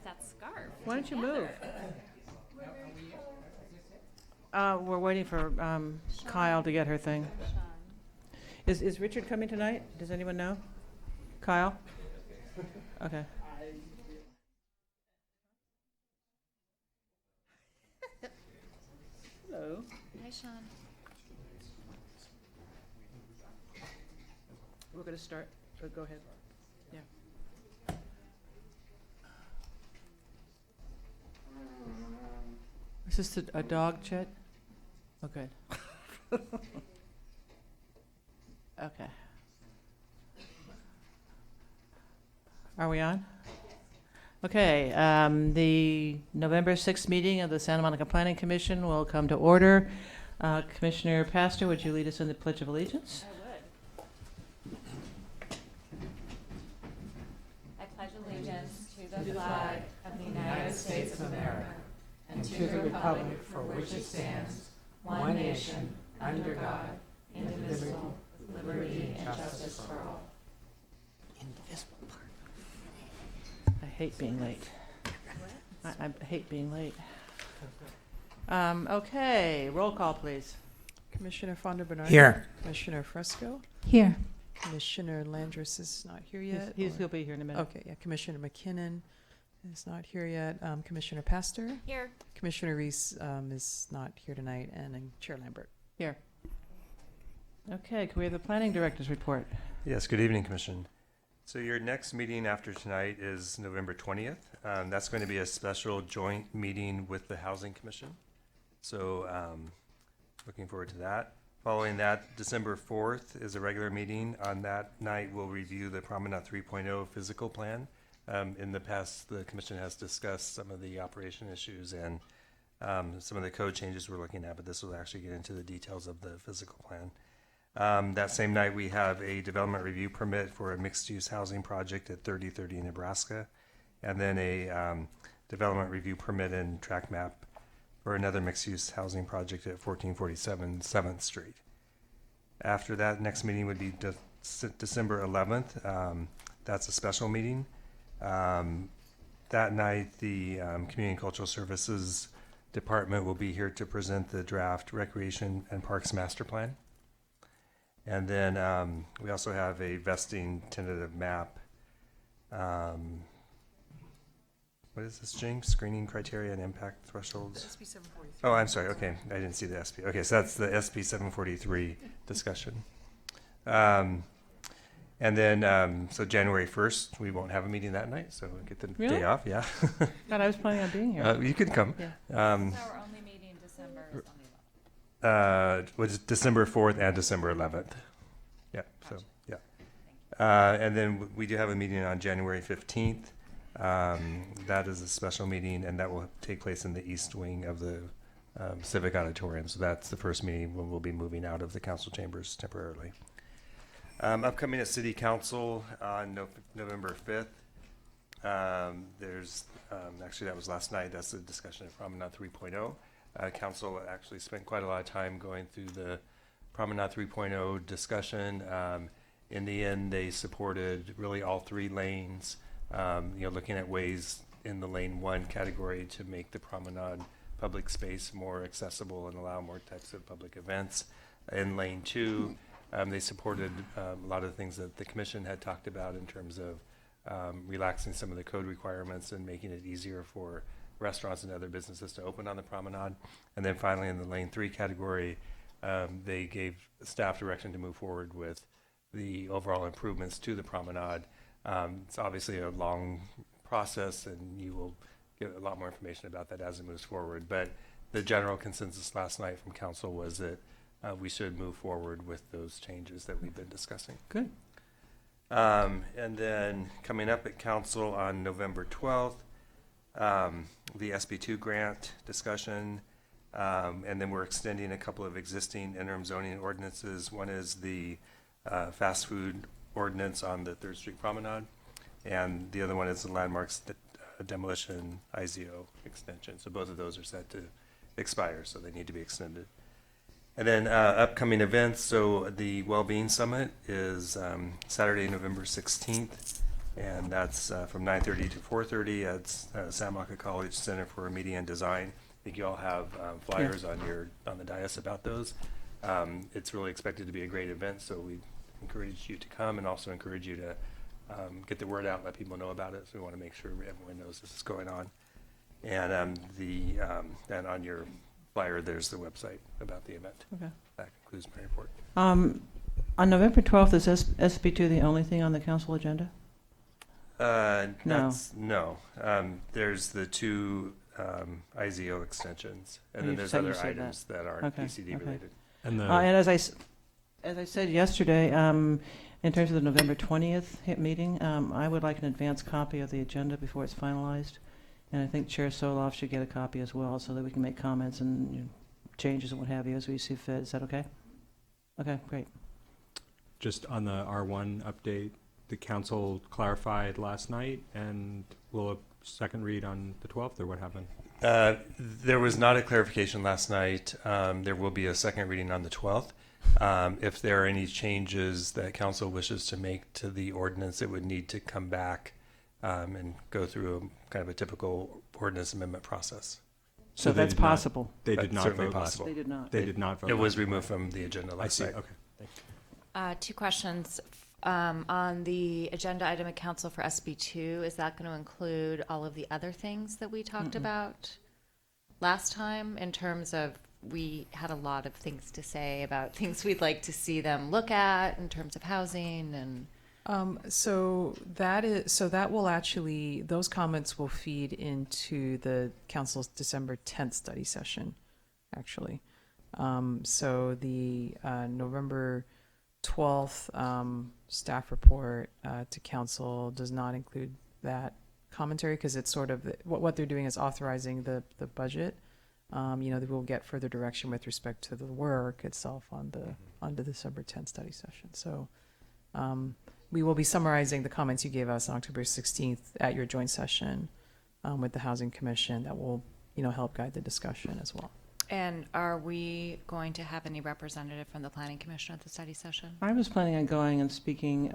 that scarf. Why don't you together. move? We're waiting for Kyle to get her thing. Sean. Is Richard coming tonight? Does anyone know? Kyle? Okay. Hello. Hi, Sean. We're going to start. Go ahead. Yeah. Is this a dog, Chet? Oh, good. Okay. Are we on? Okay, the November 6th meeting of the Santa Monica Planning Commission will come to order. Commissioner Pastor, would you lead us in the Pledge of Allegiance? I pledge allegiance to the flag of the United States of America and to the republic for which it stands, one nation, under God, indivisible, with liberty and justice for all. Invisible part. I hate being late. I hate being late. Okay, roll call, please. Commissioner Fonda Bernard. Here. Commissioner Fresco. Here. Commissioner Landris is not here yet. He'll be here in a minute. Okay, yeah. Commissioner McKinnon is not here yet. Commissioner Pastor. Here. Commissioner Reese is not here tonight, and then Chair Lambert. Here. Okay, can we have the planning director's report? Yes, good evening, Commission. So your next meeting after tonight is November 20th. That's going to be a special joint meeting with the Housing Commission. So looking forward to that. Following that, December 4th is a regular meeting. On that night, we'll review the Promenade 3.0 physical plan. In the past, the Commission has discussed some of the operation issues and some of the code changes we're looking at, but this will actually get into the details of the physical plan. That same night, we have a development review permit for a mixed-use housing project at 3030 Nebraska, and then a development review permit and track map for another mixed-use housing project at 1447 7th Street. After that, next meeting would be December 11th. That's a special meeting. That night, the Community and Cultural Services Department will be here to present the draft Recreation and Parks Master Plan. And then we also have a vesting tentative map. What is this, James? Screening criteria and impact thresholds? SB 743. Oh, I'm sorry. Okay, I didn't see the SP. Okay, so that's the SB 743 discussion. And then, so January 1st, we won't have a meeting that night, so we'll get the Really? day off. Yeah, God, I was planning on being here. you can come. Yeah. So our only meeting in December is on the 11th. Was December 4th and December 11th. Yeah, so, yeah. And then we do have a meeting on January 15th. That is a special meeting, and that will take place in the east wing of the Civic Auditorium. So that's the first meeting when we'll be moving out of the council chambers temporarily. Upcoming at City Council on November 5th. There's, actually that was last night, that's the discussion of Promenade 3.0. Council actually spent quite a lot of time going through the Promenade 3.0 discussion. In the end, they supported really all three lanes, looking at ways in the lane 1 category to make the promenade public space more accessible and allow more types of public events. In lane 2, they supported a lot of the things that the commission had talked about in terms of relaxing some of the code requirements and making it easier for restaurants and other businesses to open on the promenade. And then finally, in the lane 3 category, they gave staff direction to move forward with the overall improvements to the promenade. It's obviously a long process, and you will get a lot more information about that as it moves forward. But the general consensus last night from council was that we should move forward with those changes that we've been discussing. Good. And then coming up at council on November 12th, the SB2 grant discussion, and then we're extending a couple of existing interim zoning ordinances. One is the fast food ordinance on the 3rd Street Promenade, and the other one is the landmarks demolition IZO extension. So both of those are set to expire, so they need to be extended. And then upcoming events, so the Wellbeing Summit is Saturday, November 16th. And that's from 9:30 to 4:30 at San Marco College Center for Media and Design. I think you all have flyers on the dais about those. It's really expected to be a great event, so we encourage you to come and also encourage you to get the word out, let people know about it. So we want to make sure everyone knows this is going on. And and on your flyer, there's the website about the event. Okay. That concludes my report. On November 12th, is SB2 the only thing on the council agenda? No. No. There's the two IZO extensions, and then You there's said you other said items that aren't Okay, PCD okay. related. And the, And as I said yesterday, in terms of the November 20th meeting, I would like an advance copy of the agenda before it's finalized. And I think Chair Soloff should get a copy as well, so that we can make comments and changes and what have you as we see fit. Is that okay? Okay, great. just on the R1 update, the council clarified last night, and will a second read on the 12th, or what happened? There was not a clarification last night. There will be a second reading on the 12th. If there are any changes that council wishes to make to the ordinance, it would need to come back and go through a kind of a typical ordinance amendment process. So they that's did not- possible. They That's did not certainly vote last. possible. They did not. They did not vote. It was last. removed from the agenda I last see. night. Okay. Two questions. On the agenda item at council for SB2, is that going to include all of the other things that we talked about last time in terms of we had a lot of things to say about things we'd like to see them look at in terms of housing and So that will actually, those comments will feed into the council's December 10th study session, actually. So the November 12th staff report to council does not include that commentary, because it's sort of, what they're doing is authorizing the budget. They will get further direction with respect to the work itself on the December 10th study session. So we will be summarizing the comments you gave us on October 16th at your joint session with the Housing Commission. That will, help guide the discussion as well. And are we going to have any representative from the Planning Commission at the study session? I was planning on going and speaking.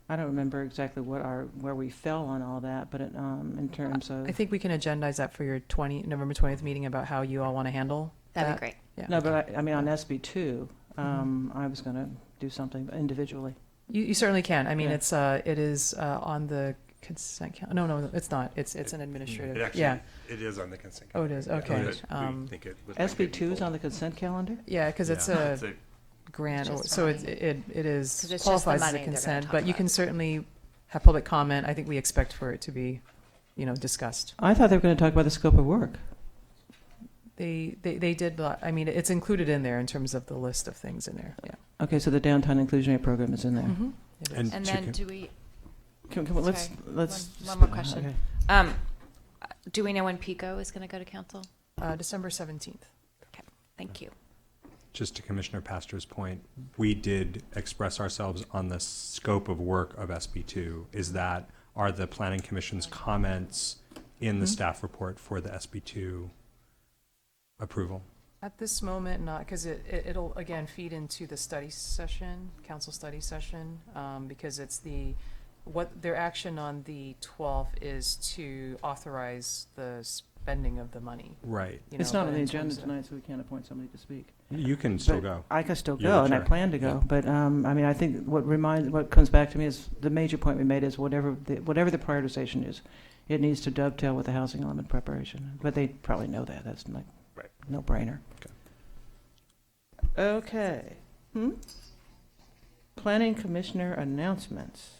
I don't remember exactly where we fell on all that, but in terms of I think we can agendize that for your November 20th meeting about how you all want to handle That'd that. be great. Yeah. no, but I mean on SB2, I was going to do something individually. You certainly can. I mean, Yeah. it is on the consent calendar. No, it's not. It's an administrative. It actually, yeah. it is on the consent. Oh, it is. calendar. Okay. Yeah, we think it would like to be SB2 is full. on the consent calendar? Yeah, because it's Yeah. a It's a- grant, Just so money. it 'Cause is it's just the qualifies as money a they're gonna consent. talk But you about. can certainly have public comment. I think we expect for it to be, discussed. I thought they were going to talk about the scope of work. They did. I mean, it's included in there in terms of the list of things in there. Yeah. Okay, so the downtown inclusionary program is in there. Mm-hmm. It is. And And to then con- do we, Let's Sorry, one more question. Okay. do we know when PICO is going to go to council? December 17th. Thank you. just to Commissioner Pastor's point, we did express ourselves on the scope of work of SB2. Are the Planning Commission's comments in the staff report for the SB2 approval? At this moment, not, because it'll, again, feed into the study session, council study session, because it's what their action on the 12th is to authorize the spending of the money. Right. It's not but on the in agenda terms of- tonight, so we can't appoint somebody to speak. You can still But go. I can still You're go, the and I chair. plan to go. But I mean, I think what comes back to me is the major point we made is whatever the prioritization is, it needs to dovetail with the housing element preparation. But they probably know that. That's like Right. no brainer. Okay. Planning Commissioner announcements.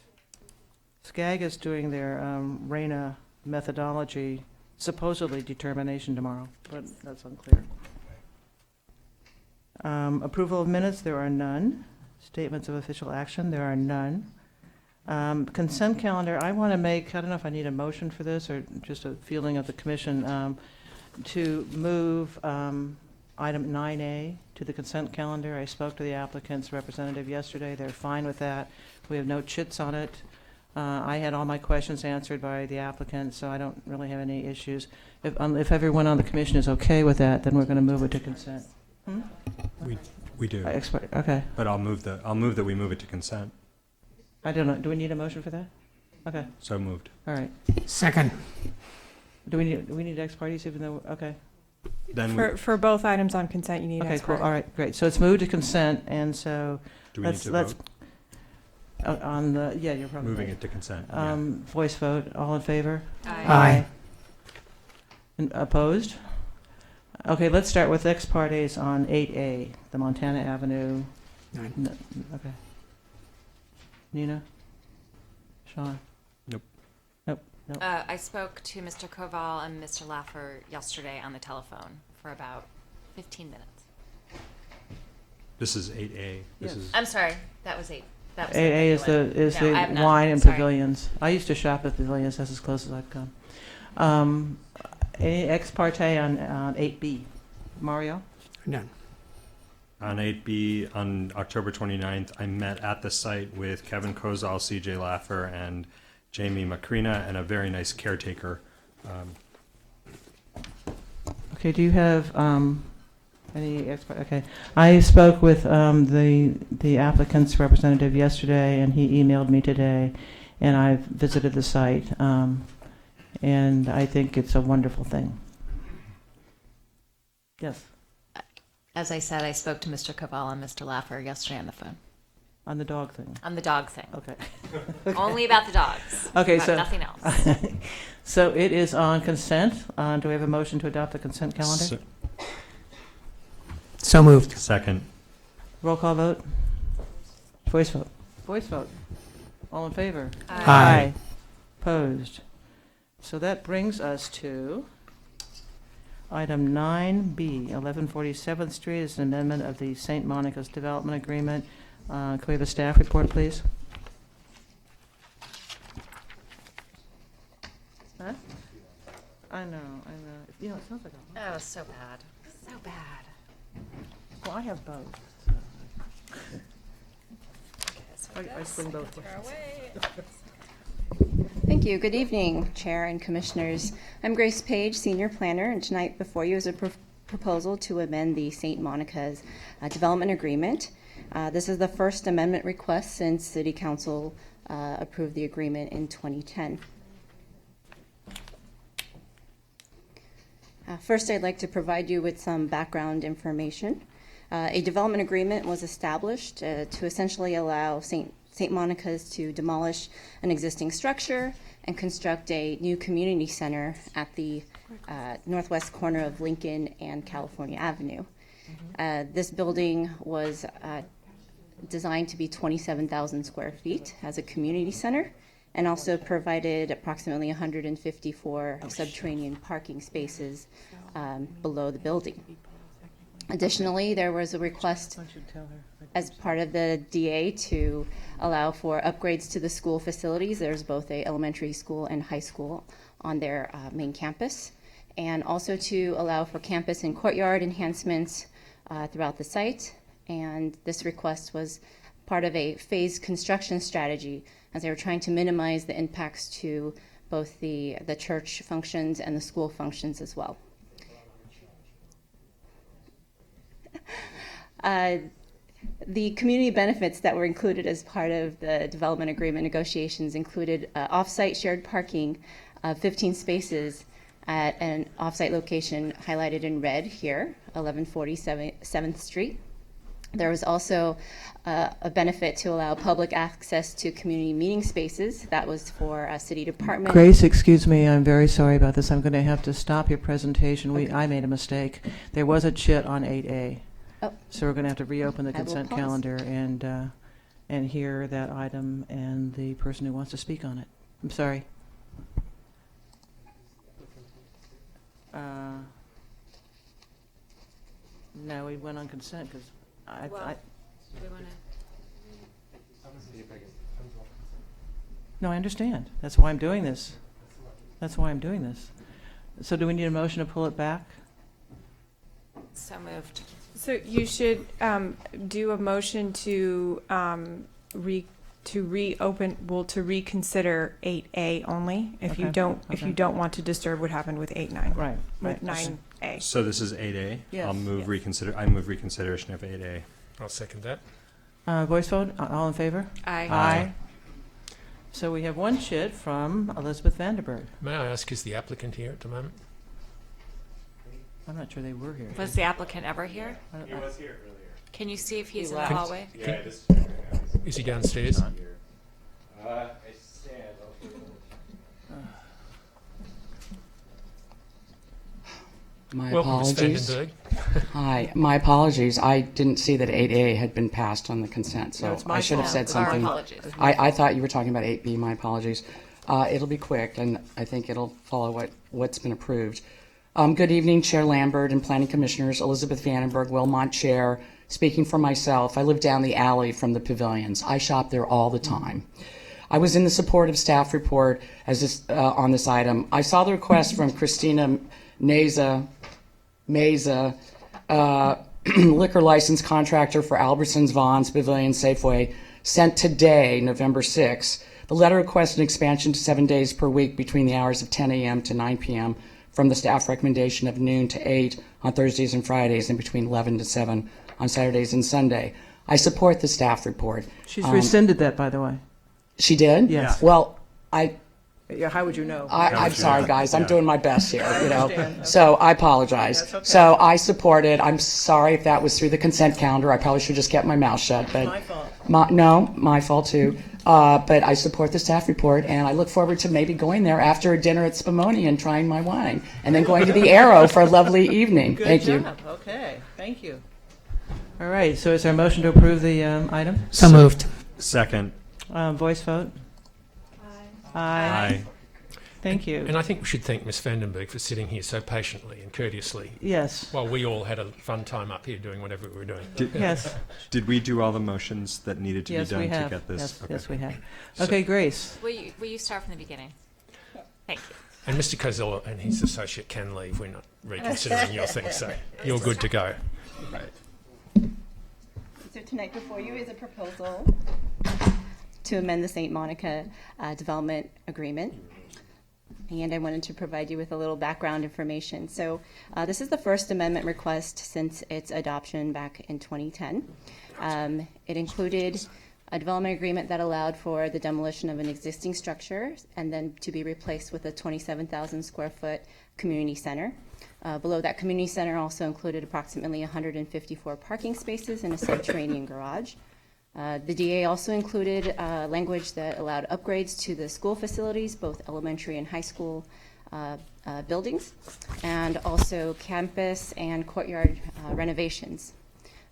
SCAG is doing their RENA methodology supposedly determination tomorrow, but that's unclear. Approval of minutes, there are none. Statements of official action, there are none. Consent calendar, I want to make, I don't know if I need a motion for this or just a feeling of the commission, to move item 9A to the consent calendar. I spoke to the applicant's representative yesterday. They're fine with that. We have no chits on it. I had all my questions answered by the applicant, so I don't really have any issues. If everyone on the commission is okay with that, then we're going to move it to consent. We do. Okay. But I'll move that we move it to consent. I don't know. Do we need a motion for that? Okay, So moved. all right. Second. Do we need ex partes even though, okay. Then, we- For both items on consent, you need Okay, ex cool, parte. all right, great. So it's moved to consent, and so do we need let's, to let's, vote? on the, yeah, you're probably Moving right. it to consent. Yeah. Voice vote, all in favor? Aye. And opposed? Okay, let's start with ex partes on 8A, the Montana Avenue. None. Okay. Nina? Sean? I spoke to Mr. Koval and Mr. Laffer yesterday on the telephone for about 15 minutes. This is 8A. This Yes. is, I'm sorry, that was 8. That was 8A is it. the, is No, I have the none. wine and Sorry. pavilions. I used to shop at pavilions, that's as close as I've come. Any ex parte on 8B? Mario? None. on 8B, on October 29th, I met at the site with Kevin Kozal, CJ Laffer, and Jamie Macrina, and a very nice caretaker. Okay, do you have any expert? Okay, I spoke with the applicant's representative yesterday, and he emailed me today, and I've visited the site, and I think it's a wonderful thing. Yes, As I said, I spoke to Mr. Koval and Mr. Laffer yesterday on the phone, on the dog thing. on the dog thing. Okay. Only about the dogs. Okay, about so nothing else. so it is on consent. Do we have a motion to adopt the consent calendar? Se- So moved. Second. Roll call vote. Voice vote. Voice vote. All in favor? Aye. Opposed. So that brings us to item 9B, 1147th Street is an amendment of the St. Monica's Development Agreement. Can we have a staff report, please? Huh? I know. You know, it sounds like a... Oh, so bad. So bad. Well, I have both. I swing both ways. Thank you. Good evening, Chair and Commissioners. I'm Grace Page, Senior Planner, and tonight before you is a proposal to amend the St. Monica's Development Agreement. This is the first amendment request since City Council approved the agreement in 2010. First, I'd like to provide you with some background information. A development agreement was established to essentially allow St. Monica's to demolish an existing structure and construct a new community center at the northwest corner of Lincoln and California Avenue. This building was designed to be 27,000 square feet as a community center and also provided approximately 154 subterranean parking spaces below the building. Additionally, there was a request as part of the DA to allow for upgrades to the school facilities. There's both a elementary school and high school on their main campus, and also to allow for campus and courtyard enhancements throughout the site. And this request was part of a phased construction strategy as they were trying to minimize the impacts to both the church functions and the school functions as well. The community benefits that were included as part of the development agreement negotiations included off-site shared parking of 15 spaces at an off-site location highlighted in red here, 1147th Street. There was also a benefit to allow public access to community meeting spaces. That was for a city department. Grace, excuse me, I'm very sorry about this. I'm going to have to stop your presentation. I made a mistake. There was a chit on 8A. Oh. So we're going to have to reopen the I will consent pause. calendar and hear that item and the person who wants to speak on it. I'm sorry. No, we went on consent because I no, I understand. That's why I'm doing this. So do we need a motion to pull it back? So moved. So you should do a motion to reconsider 8A only if you Okay, don't okay. want to disturb what happened with 8-9. Right. With 9A. So this is 8A. Yes. I'll move Yes. reconsider. I move reconsideration of 8A. I'll second that. Voice vote, all in favor? Aye. Aye. So we have one chit from Elizabeth Vandenberg. May I ask, is the applicant here at the moment? I'm not sure they were here. Was the applicant ever here? I don't- was here earlier. Can you see if he's in the left. hallway? Yeah, just. Is he downstairs? My Welcome, Ms. apologies. Vandenberg. Hi, my apologies. I didn't see that 8A had been passed on the consent, No, so it's my I should have fault. said It's Our something. apologies. I thought you were talking about 8B. My apologies. It'll be quick, and I think it'll follow what's been approved. Good evening, Chair Lambert and Planning Commissioners. Elizabeth Vandenberg, Wilmot Chair. Speaking for myself, I live down the alley from the pavilions. I shop there all the time. I was in the supportive staff report as this, on this item. I saw the request from Christina Meza, liquor license contractor for Albertsons, Vaughn's, Pavilion, Safeway, sent today, November 6th. The letter requests an expansion to 7 days per week between the hours of 10 a.m. to 9 p.m. from the staff recommendation of noon to 8 on Thursdays and Fridays and between 11 to 7 on Saturdays and Sunday. I support the staff report. She's rescinded that, by the way. She did? Yes. Well, Yeah, how would you know? I'm sorry, guys. I'm Yeah. doing my best here, you know. understand. So I apologize. That's okay. So I support it. I'm sorry if that was through the consent calendar. I probably should have just kept my mouth shut. But My fault. my fault too. But I support the staff report, and I look forward to maybe going there after a dinner at Spumoni and trying my wine, and then going to the Arrow for a lovely evening. Good Thank job. you. Okay, thank you. All right, so is there a motion to approve the item? So moved. Second. Voice vote? Aye. Aye. Thank you. And I think we should thank Ms. Vandenberg for sitting here so patiently and courteously Yes, while we all had a fun time up here doing whatever we were doing. yes, Did we do all the motions that needed to yes, be we done to have. get this? Yes, Okay. yes, we have. Okay, Grace. Will you start from the beginning? Thank you. And Mr. Cozella and his associate can leave. We're not reconsidering your thing, so you're good to go. So tonight before you is a proposal to amend the St. Monica Development Agreement. And I wanted to provide you with a little background information. So this is the first amendment request since its adoption back in 2010. It included a development agreement that allowed for the demolition of an existing structure and then to be replaced with a 27,000 square foot community center. Below that community center also included approximately 154 parking spaces and a subterranean garage. The DA also included language that allowed upgrades to the school facilities, both elementary and high school buildings, and also campus and courtyard renovations.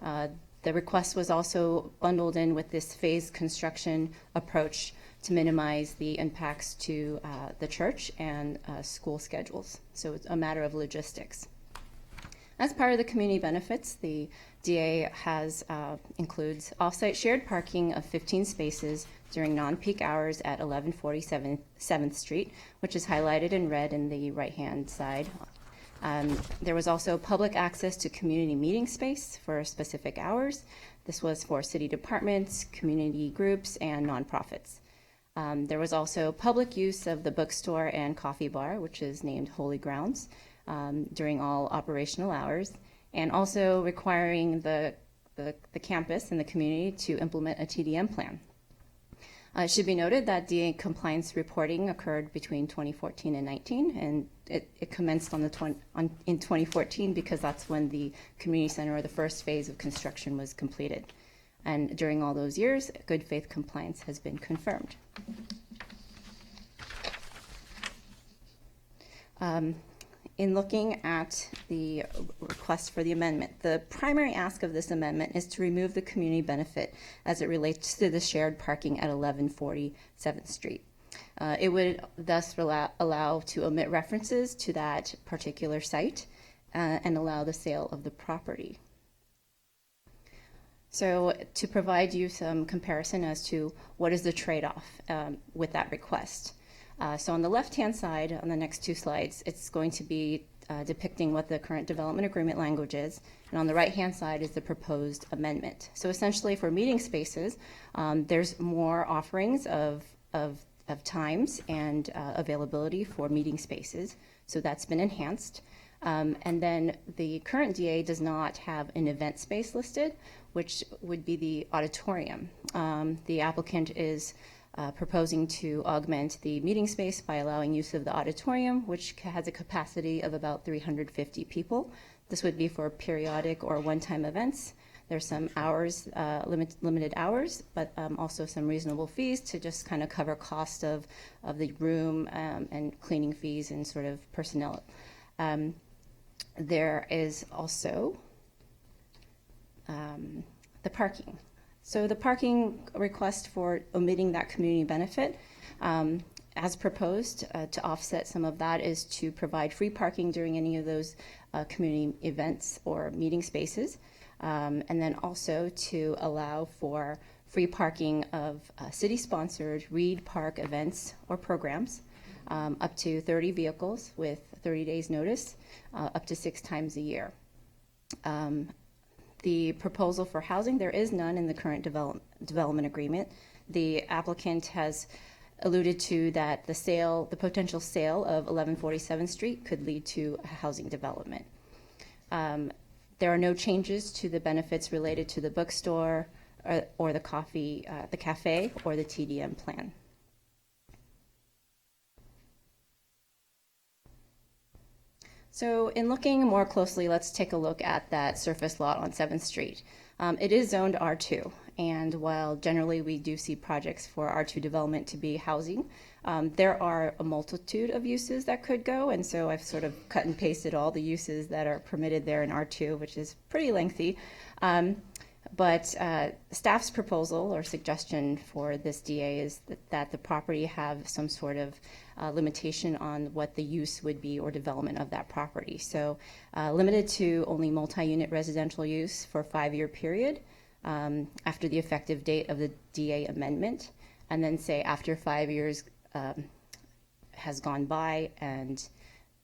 The request was also bundled in with this phased construction approach to minimize the impacts to the church and school schedules. So it's a matter of logistics. As part of the community benefits, the DA includes off-site shared parking of 15 spaces during non-peak hours at 1147 7th Street, which is highlighted in red in the right-hand side. There was also public access to community meeting space for specific hours. This was for city departments, community groups, and nonprofits. There was also public use of the bookstore and coffee bar, which is named Holy Grounds, during all operational hours, and also requiring the campus and the community to implement a TDM plan. It should be noted that DA compliance reporting occurred between 2014 and 19, and it commenced in 2014 because that's when the community center or the first phase of construction was completed. And during all those years, good faith compliance has been confirmed. In looking at the request for the amendment, the primary ask of this amendment is to remove the community benefit as it relates to the shared parking at 1140 7th Street. It would thus allow to omit references to that particular site and allow the sale of the property. So to provide you some comparison as to what is the trade-off with that request. So on the left-hand side, on the next two slides, it's going to be depicting what the current development agreement language is, and on the right-hand side is the proposed amendment. So essentially for meeting spaces, there's more offerings of times and availability for meeting spaces, so that's been enhanced. And then the current DA does not have an event space listed, which would be the auditorium. The applicant is proposing to augment the meeting space by allowing use of the auditorium, which has a capacity of about 350 people. This would be for periodic or one-time events. There's some hours, limited hours, but also some reasonable fees to just kind of cover cost of the room and cleaning fees and sort of personnel. There is also the parking. So the parking request for omitting that community benefit, as proposed, to offset some of that is to provide free parking during any of those community events or meeting spaces, and then also to allow for free parking of city-sponsored Reed Park events or programs, up to 30 vehicles with 30 days notice, up to 6 times a year. The proposal for housing, there is none in the current development agreement. The applicant has alluded to that the potential sale of 1147th Street could lead to a housing development. There are no changes to the benefits related to the bookstore or the cafe or the TDM plan. So in looking more closely, let's take a look at that surface lot on 7th Street. It is zoned R2, and while generally we do see projects for R2 development to be housing, there are a multitude of uses that could go, and so I've sort of cut and pasted all the uses that are permitted there in R2, which is pretty lengthy. But staff's proposal or suggestion for this DA is that the property have some sort of limitation on what the use would be or development of that property. So limited to only multi-unit residential use for a 5-year period after the effective date of the DA amendment, and then say after 5 years has gone by and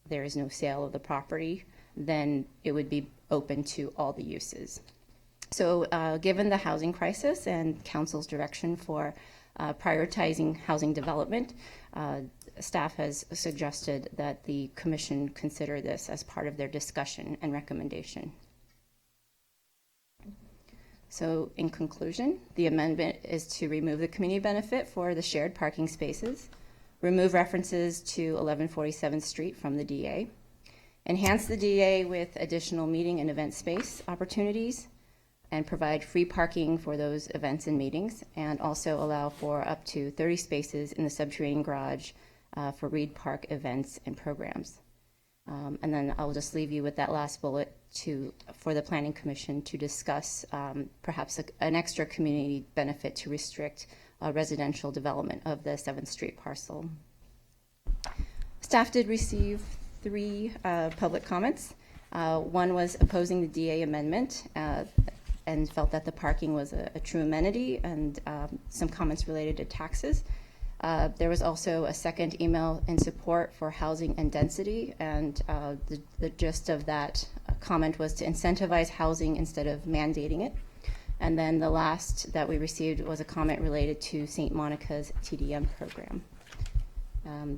there is no sale of the property, then it would be open to all the uses. So given the housing crisis and council's direction for prioritizing housing development, staff has suggested that the commission consider this as part of their discussion and recommendation. So in conclusion, the amendment is to remove the community benefit for the shared parking spaces, remove references to 1147th Street from the DA, enhance the DA with additional meeting and event space opportunities, and provide free parking for those events and meetings, and also allow for up to 30 spaces in the subterranean garage for Reed Park events and programs. And then I'll just leave you with that last bullet for the Planning Commission to discuss perhaps an extra community benefit to restrict residential development of the 7th Street parcel. Staff did receive 3 public comments. One was opposing the DA amendment and felt that the parking was a true amenity, and some comments related to taxes. There was also a second email in support for housing and density, and the gist of that comment was to incentivize housing instead of mandating it. And then the last that we received was a comment related to St. Monica's TDM program.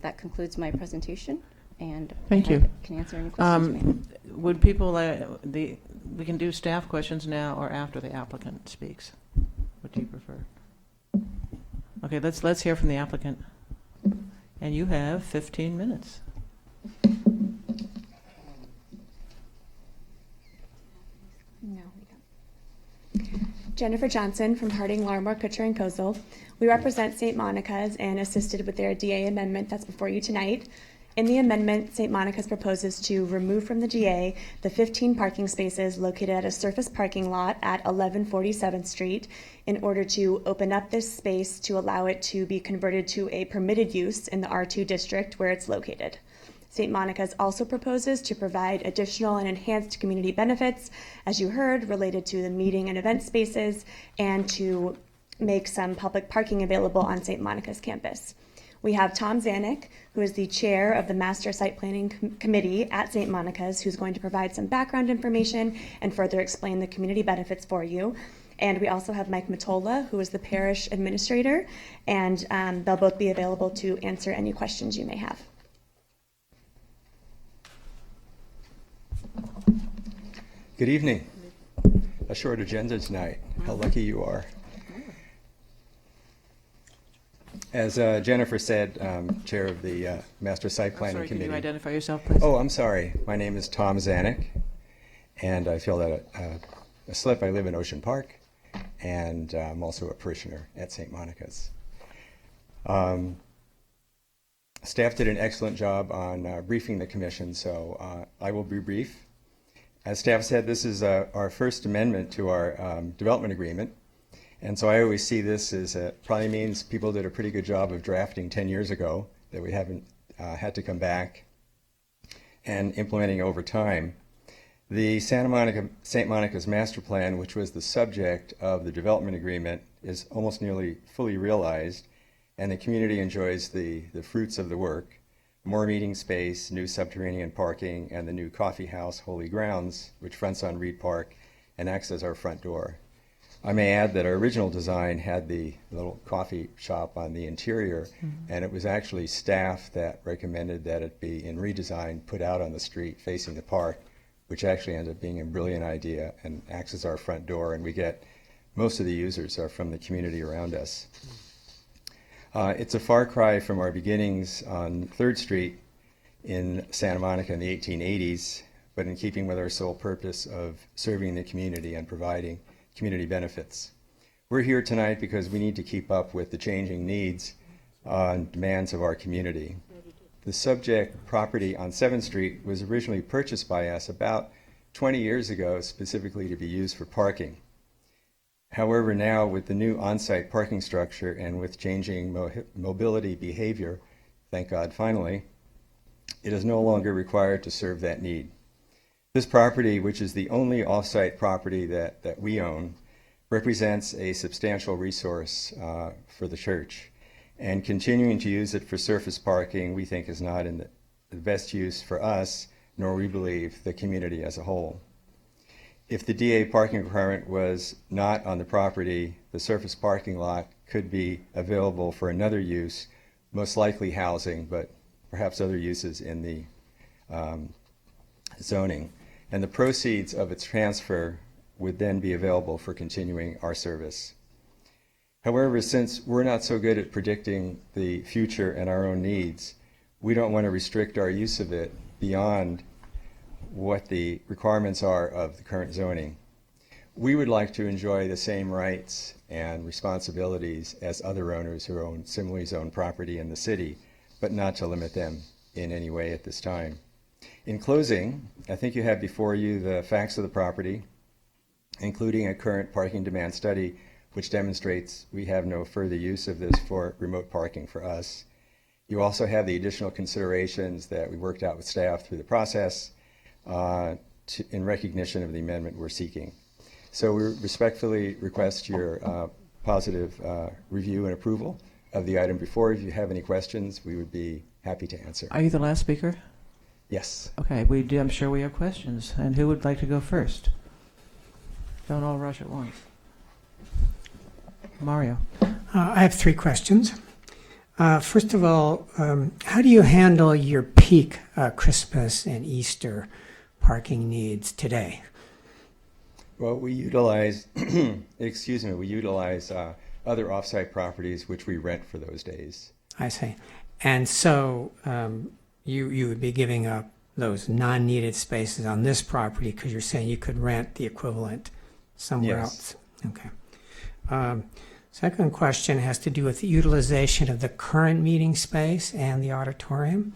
That concludes my presentation, and Thank you. I can answer any questions you may have. Would people, we can do staff questions now or after the applicant speaks? What do you prefer? Okay, let's hear from the applicant. And you have 15 minutes. No, we don't. Jennifer Johnson from Harding, Larmore, Kutcher, and Kozel. We represent St. Monica's and assisted with their DA amendment that's before you tonight. In the amendment, St. Monica's proposes to remove from the DA the 15 parking spaces located at a surface parking lot at 1147th Street in order to open up this space to allow it to be converted to a permitted use in the R2 district where it's located. St. Monica's also proposes to provide additional and enhanced community benefits, as you heard, related to the meeting and event spaces, and to make some public parking available on St. Monica's campus. We have Tom Zanuck, who is the chair of the Master Site Planning Committee at St. Monica's, who's going to provide some background information and further explain the community benefits for you. And we also have Mike Matola, who is the parish administrator, and they'll both be available to answer any questions you may have. Good evening. A short agenda tonight. How lucky you are. As Jennifer said, Chair of the Master Site I'm Planning sorry, can Committee. you identify yourself, please? Oh, I'm sorry. My name is Tom Zanuck, and I filled out a slip. I live in Ocean Park, and I'm also a parishioner at St. Monica's. Staff did an excellent job on briefing the commission, so I will be brief. As staff said, this is our first amendment to our development agreement. And so I always see this as probably means people did a pretty good job of drafting 10 years ago that we haven't had to come back and implementing over time. The St. Monica's master plan, which was the subject of the development agreement, is almost nearly fully realized, and the community enjoys the fruits of the work. More meeting space, new subterranean parking, and the new coffee house, Holy Grounds, which fronts on Reed Park and acts as our front door. I may add that our original design had the little coffee shop on the interior, and it was actually staff that recommended that it be in redesign, put out on the street facing the park, which actually ended up being a brilliant idea and acts as our front door, and we get most of the users are from the community around us. It's a far cry from our beginnings on 3rd Street in Santa Monica in the 1880s, but in keeping with our sole purpose of serving the community and providing community benefits. We're here tonight because we need to keep up with the changing needs and demands of our community. The subject property on 7th Street was originally purchased by us about 20 years ago specifically to be used for parking. However, now with the new on-site parking structure and with changing mobility behavior, thank God finally, it is no longer required to serve that need. This property, which is the only off-site property that we own, represents a substantial resource for the church. And continuing to use it for surface parking, we think is not in the best use for us, nor we believe the community as a whole. If the DA parking requirement was not on the property, the surface parking lot could be available for another use, most likely housing, but perhaps other uses in the zoning. And the proceeds of its transfer would then be available for continuing our service. However, since we're not so good at predicting the future and our own needs, we don't want to restrict our use of it beyond what the requirements are of the current zoning. We would like to enjoy the same rights and responsibilities as other owners who own similarly zoned property in the city, but not to limit them in any way at this time. In closing, I think you have before you the facts of the property, including a current parking demand study, which demonstrates we have no further use of this for remote parking for us. You also have the additional considerations that we worked out with staff through the process in recognition of the amendment we're seeking. So we respectfully request your positive review and approval of the item before. If you have any questions, we would be happy to answer. Are you the last speaker? Yes. Okay, I'm sure we have questions. And who would like to go first? Don't all rush at once. Mario. I have 3 questions. First of all, how do you handle your peak Christmas and Easter parking needs today? Well, we utilize, we utilize other off-site properties which we rent for those days. I see. And so you would be giving up those non-needed spaces on this property because you're saying you could rent the equivalent somewhere else. Okay. Second question has to do with the utilization of the current meeting space and the auditorium.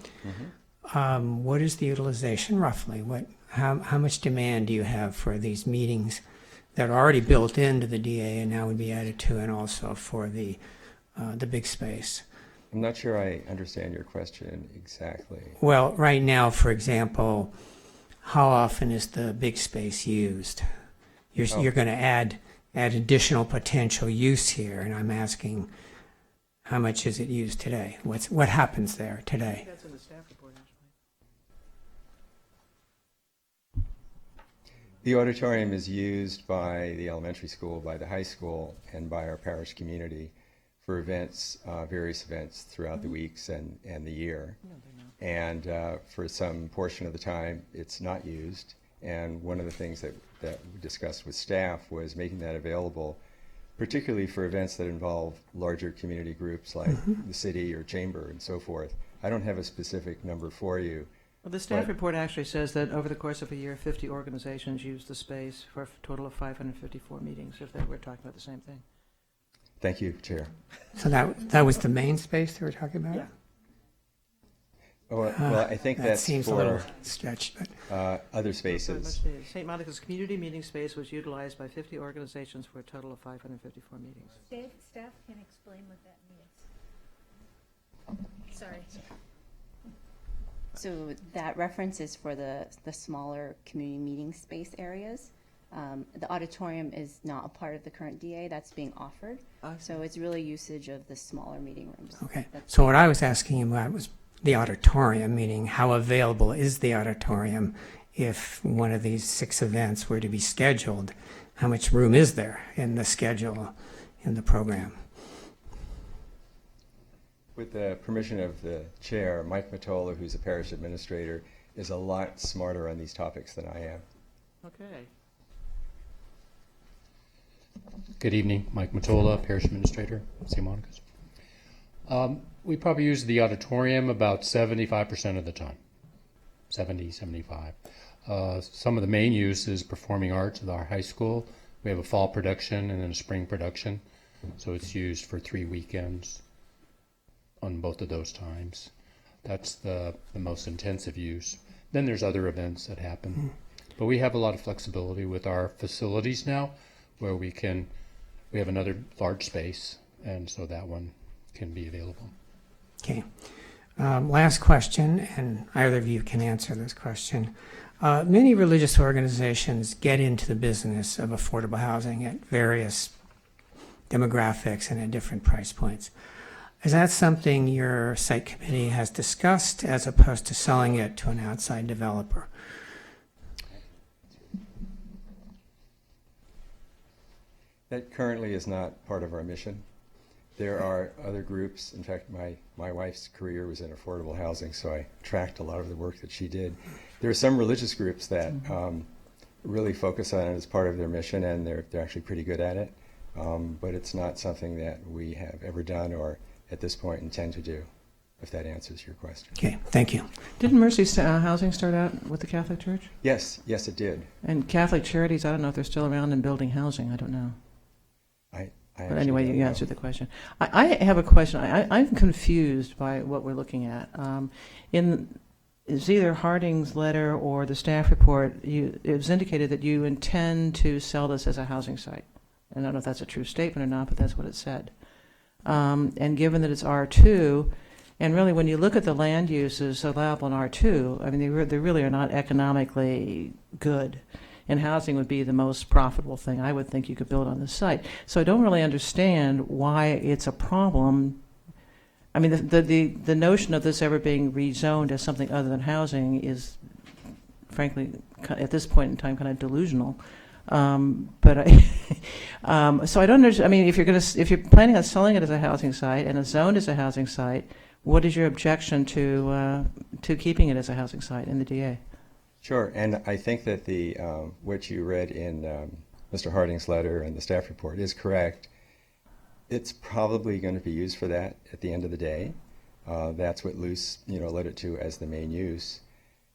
What is the utilization roughly? How much demand do you have for these meetings that are already built into the DA and now would be added to, and also for the big space? I'm not sure I understand your question exactly. Well, right now, for example, how often is the big space used? You're going to add additional potential use here, and I'm asking, how much is it used today? What happens there today? That's in the staff report, actually. The auditorium is used by the elementary school, by the high school, and by our parish community for events, various events throughout the weeks and the year. And for some portion of the time, it's not used. And one of the things that we discussed with staff was making that available particularly for events that involve larger community groups like the city or chamber and so forth. I don't have a specific number for you. Well, the staff But- report actually says that over the course of a year, 50 organizations used the space for a total of 554 meetings, if that we're talking about the same thing. Thank you, Chair. So that was the main space that we're talking about? Yeah. Oh, well, I think That that's seems a little for stretched, but other spaces. St. Monica's community meeting space was utilized by 50 organizations for a total of 554 meetings. Staff can explain what that means. Sorry. So that reference is for the smaller community meeting space areas. The auditorium is not a part of the current DA that's being offered. So it's really usage of the smaller meeting rooms. okay. That's- So what I was asking about was the auditorium, meaning how available is the auditorium if one of these 6 events were to be scheduled? How much room is there in the schedule, in the program? With the permission of the chair, Mike Matola, who's a parish administrator, is a lot smarter on these topics than I am. Okay. Good evening, Mike Matola, Parish Administrator, St. Monica's. We probably use the auditorium about 75% of the time, 70, 75. Some of the main use is performing arts at our high school. We have a fall production and then a spring production, so it's used for 3 weekends on both of those times. That's the most intensive use. Then there's other events that happen. But we have a lot of flexibility with our facilities now, where we have another large space, and so that one can be available. Okay. Last question, and either of you can answer this question. Many religious organizations get into the business of affordable housing at various demographics and at different price points. Is that something your site committee has discussed as opposed to selling it to an outside developer? That currently is not part of our mission. There are other groups. In fact, my wife's career was in affordable housing, so I tracked a lot of the work that she did. There are some religious groups that really focus on it as part of their mission, and they're actually pretty good at it. But it's not something that we have ever done or at this point intend to do, if that answers your question. Okay, thank you. Didn't Mercy Housing start out with the Catholic Church? Yes, it did. And Catholic Charities, I don't know if they're still around in building housing. I don't know. But anyway, you answered the question. I have a question. I'm confused by what we're looking at. It's either Harding's letter or the staff report. It was indicated that you intend to sell this as a housing site. I don't know if that's a true statement or not, but that's what it said. And given that it's R2, and really when you look at the land uses allowable in R2, I mean, they really are not economically good. And housing would be the most profitable thing I would think you could build on this site. So I don't really understand why it's a problem. I mean, the notion of this ever being rezoned as something other than housing is, frankly, at this point in time, kind of delusional. So I don't understand. I mean, if you're planning on selling it as a housing site and it's zoned as a housing site, what is your objection to keeping it as a housing site in the DA? Sure, and I think that what you read in Mr. Harding's letter and the staff report is correct. It's probably going to be used for that at the end of the day. That's what Luce, led it to as the main use.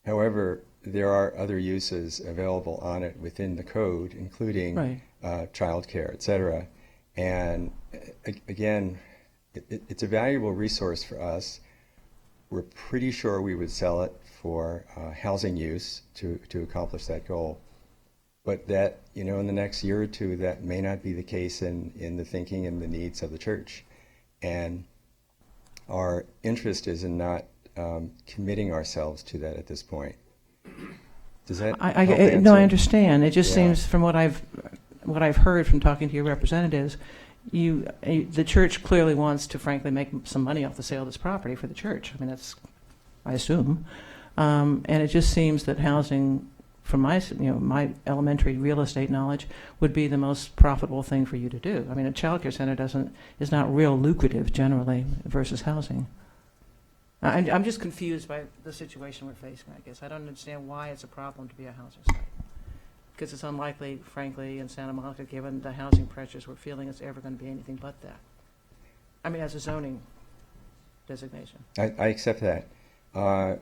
However, there are other uses available on it within the code, including childcare, et cetera. And again, it's a valuable resource for us. We're pretty sure we would sell it for housing use to accomplish that goal. But that, in the next year or two, that may not be the case in the thinking and the needs of the church. And our interest is in not committing ourselves to that at this point. Does that help answer? No, I understand. It just seems from what I've heard from talking to your representatives, the church clearly wants to, frankly, make some money off the sale of this property for the church. I mean, that's, I assume. And it just seems that housing, from my elementary real estate knowledge, would be the most profitable thing for you to do. I mean, a child care center is not real lucrative generally versus housing. I'm just confused by the situation we're facing, I guess. I don't understand why it's a problem to be a housing site. because it's unlikely, frankly, in Santa Monica, given the housing pressures we're feeling, it's ever going to be anything but that. I mean, as a zoning designation. I accept that.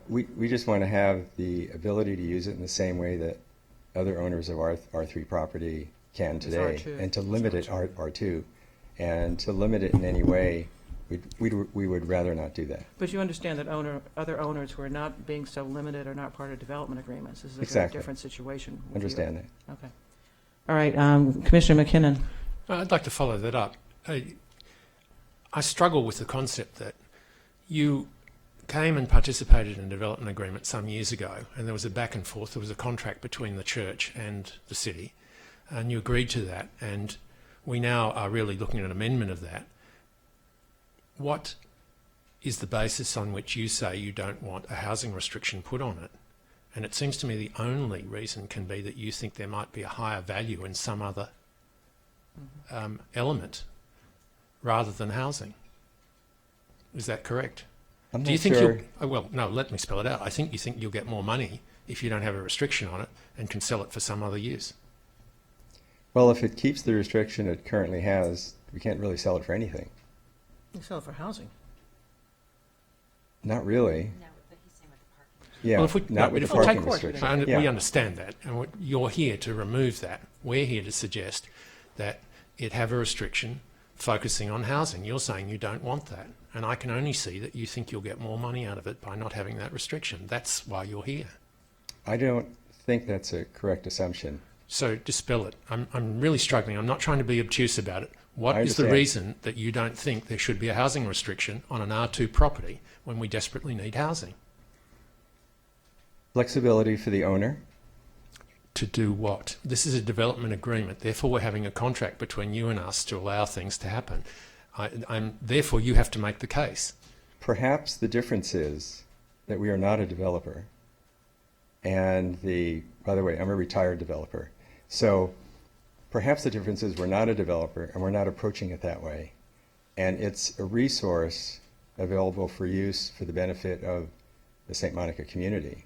We just want to have the ability to use it in the same way that other owners of R3 property can It's today, R2. and to limit it R2, and to limit it in any way, we would rather not do that. But you understand that other owners who are not being so limited are not part of development agreements. This is a very Exactly. different situation. with you. Understand that. Okay. All right, Commissioner McKinnon. I'd like to follow that up. I struggle with the concept that you came and participated in a development agreement some years ago, and there was a back and forth. There was a contract between the church and the city, and you agreed to that, and we now are really looking at an amendment of that. What is the basis on which you say you don't want a housing restriction put on it? And it seems to me the only reason can be that you think there might be a higher value in some other element rather than housing. Is that correct? I'm Do you not think sure. well, no, let me spell it out. I think you think you'll get more money if you don't have a restriction on it and can sell it for some other use. Well, if it keeps the restriction it currently has, we can't really sell it for anything. You sell it for housing. Not really. Yeah, Well, if we, not no, with if the we parking take- restriction. We understand that, and you're here to remove that. We're here to suggest that it have a restriction focusing on housing. You're saying you don't want that, and I can only see that you think you'll get more money out of it by not having that restriction. That's why you're here. I don't think that's a correct assumption. So dispel it. I'm really struggling. I'm not trying to be obtuse about it. What I is the understand. reason that you don't think there should be a housing restriction on an R2 property when we desperately need housing? Flexibility for the owner. To do what? This is a development agreement. Therefore, we're having a contract between you and us to allow things to happen. Therefore, you have to make the case. Perhaps the difference is that we are not a developer. And by the way, I'm a retired developer. So perhaps the difference is we're not a developer and we're not approaching it that way. And it's a resource available for use for the benefit of the St. Monica community.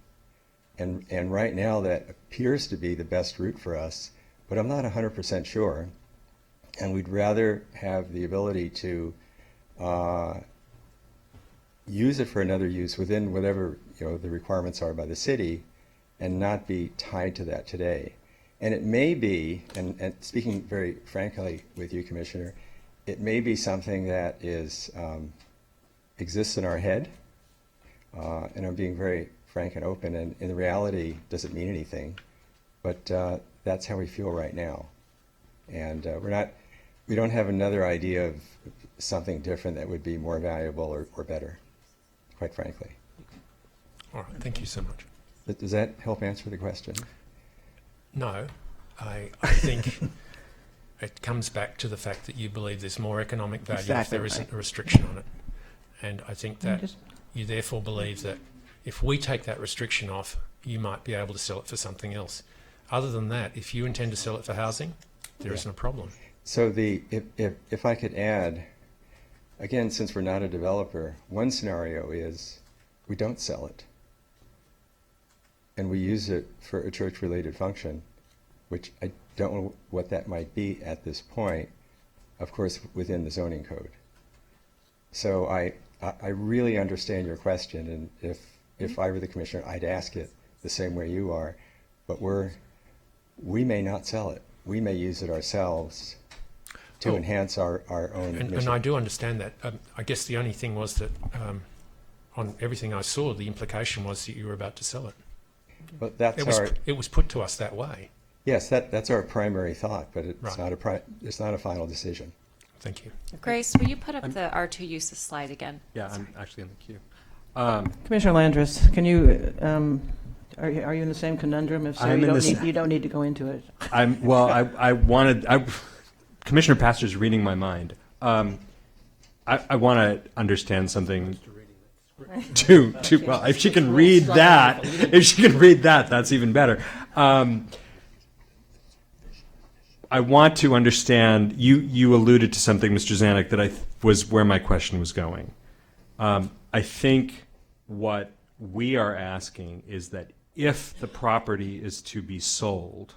And right now that appears to be the best route for us, but I'm not 100% sure. And we'd rather have the ability to use it for another use within whatever the requirements are by the city, and not be tied to that today. And it may be, and speaking very frankly with you, Commissioner, it may be something that exists in our head, and I'm being very frank and open, and in reality doesn't mean anything, but that's how we feel right now. And we don't have another idea of something different that would be more valuable or better, quite frankly. All right, thank you so much. But does that help answer the question? No, I think it comes back to the fact that you believe there's more economic value if Exactly there right. isn't a restriction on it. And I think that you therefore believe that if we take that restriction off, you might be able to sell it for something else. Other than that, if you intend to sell it for housing, there isn't a problem. So if I could add, again, since we're not a developer, one scenario is we don't sell it. And we use it for a church-related function, which I don't know what that might be at this point, of course, within the zoning code. So I really understand your question, and if I were the commissioner, I'd ask it the same way you are, but we may not sell it. We may use it ourselves to enhance our own mission. And I do understand that. I guess the only thing was that on everything I saw, the implication was that you were about to sell it. But that's it was put to us that way. Yes, that's our primary thought, but it's Right. it's not a final decision. Thank you. Grace, will you put up the R2 uses slide again? Yeah, I'm actually in the queue. Commissioner Landris, can you, are you in the same conundrum? If so, I'm you don't need to go into it. Commissioner Pastor's reading my mind. I want to understand something. Well, if she can read that, that's even better. I want to understand. You alluded to something, Mr. Zanuck, that was where my question was going. I think what we are asking is that if the property is to be sold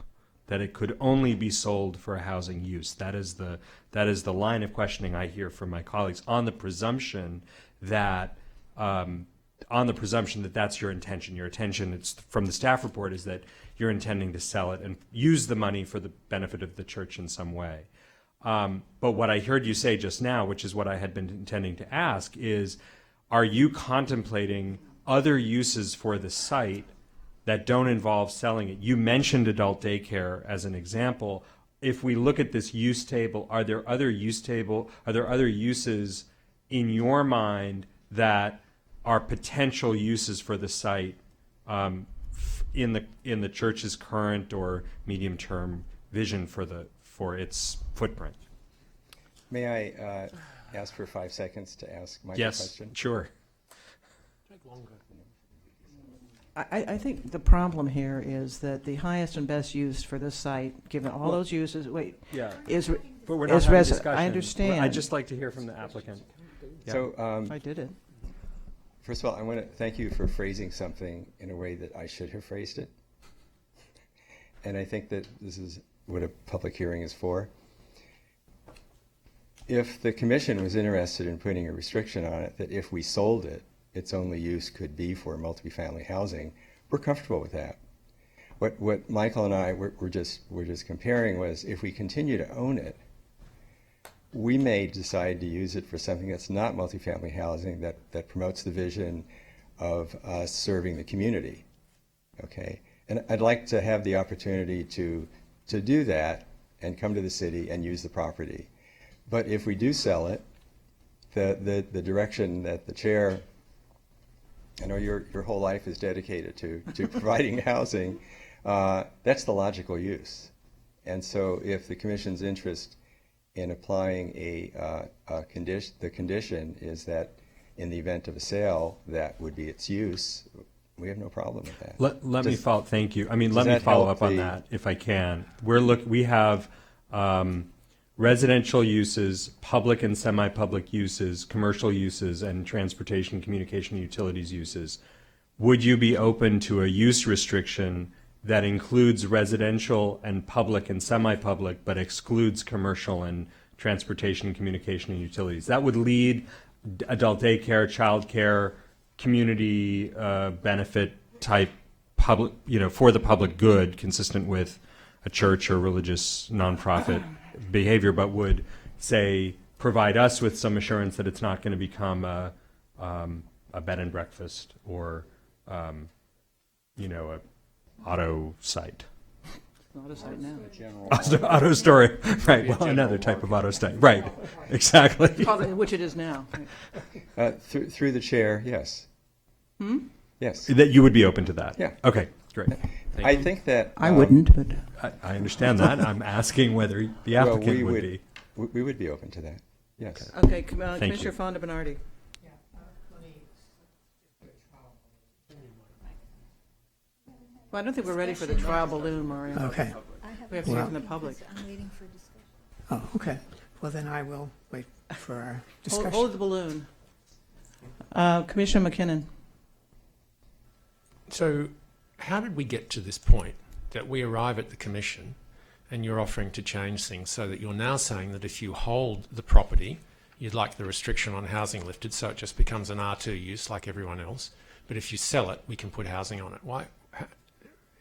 that it could only be sold for a housing use. That is the line of questioning I hear from my colleagues on the presumption that that's your intention. Your intention, it's from the staff report, is that you're intending to sell it and use the money for the benefit of the church in some way. But what I heard you say just now, which is what I had been intending to ask, is are you contemplating other uses for the site that don't involve selling it? You mentioned adult daycare as an example. If we look at this use table, are there other uses in your mind that are potential uses for the site in the church's current or medium-term vision for its footprint? May I ask for 5 seconds to ask my question? Yes, sure. Take longer. I think the problem here is that the highest and best use for this site, given all those uses, is but we're not having a discussion. I understand. I'd just like to hear from the applicant. Yeah. So I did it. First of all, I want to thank you for phrasing something in a way that I should have phrased it. And I think that this is what a public hearing is for. If the commission was interested in putting a restriction on it, that if we sold it, its only use could be for multifamily housing, we're comfortable with that. What Michael and I were just comparing was, if we continue to own it, we may decide to use it for something that's not multifamily housing, that promotes the vision of us serving the community. Okay, and I'd like to have the opportunity to do that and come to the city and use the property. But if we do sell it, the direction that the chair, I know your whole life is dedicated to providing housing, that's the logical use. And so if the commission's interest in applying the condition is that in the event of a sale, that would be its use, we have no problem with that. Let me follow. Thank you. I mean, let me follow up on that if I can. We have residential uses, public and semi-public uses, commercial uses, and transportation, communication, utilities uses. Would you be open to a use restriction that includes residential and public and semi-public, but excludes commercial and transportation, communication, and utilities? That would lead adult daycare, child care, community benefit type public, for the public good, consistent with a church or religious nonprofit behavior, but would say provide us with some assurance that it's not going to become a bed and breakfast or a auto site. Not a site now. Auto store, right? Well, another type of auto site, right? Exactly. Which it is now. Through the chair, yes. Yes. That you would be open to that. Yeah. Okay. Great. I think that I wouldn't, but I understand that. I'm asking whether the applicant would be. We would be open to that. Yes. Okay, Commissioner Fonda Bernardi. Well, I don't think we're ready for the trial balloon, Mario. Okay. We have to hear from the public. I'm waiting for discussion. Oh, okay. Well, then I will wait for our discussion. Hold the balloon. Commissioner McKinnon. So how did we get to this point that we arrive at the commission and you're offering to change things so that you're now saying that if you hold the property, you'd like the restriction on housing lifted so it just becomes an R2 use like everyone else, but if you sell it, we can put housing on it? Why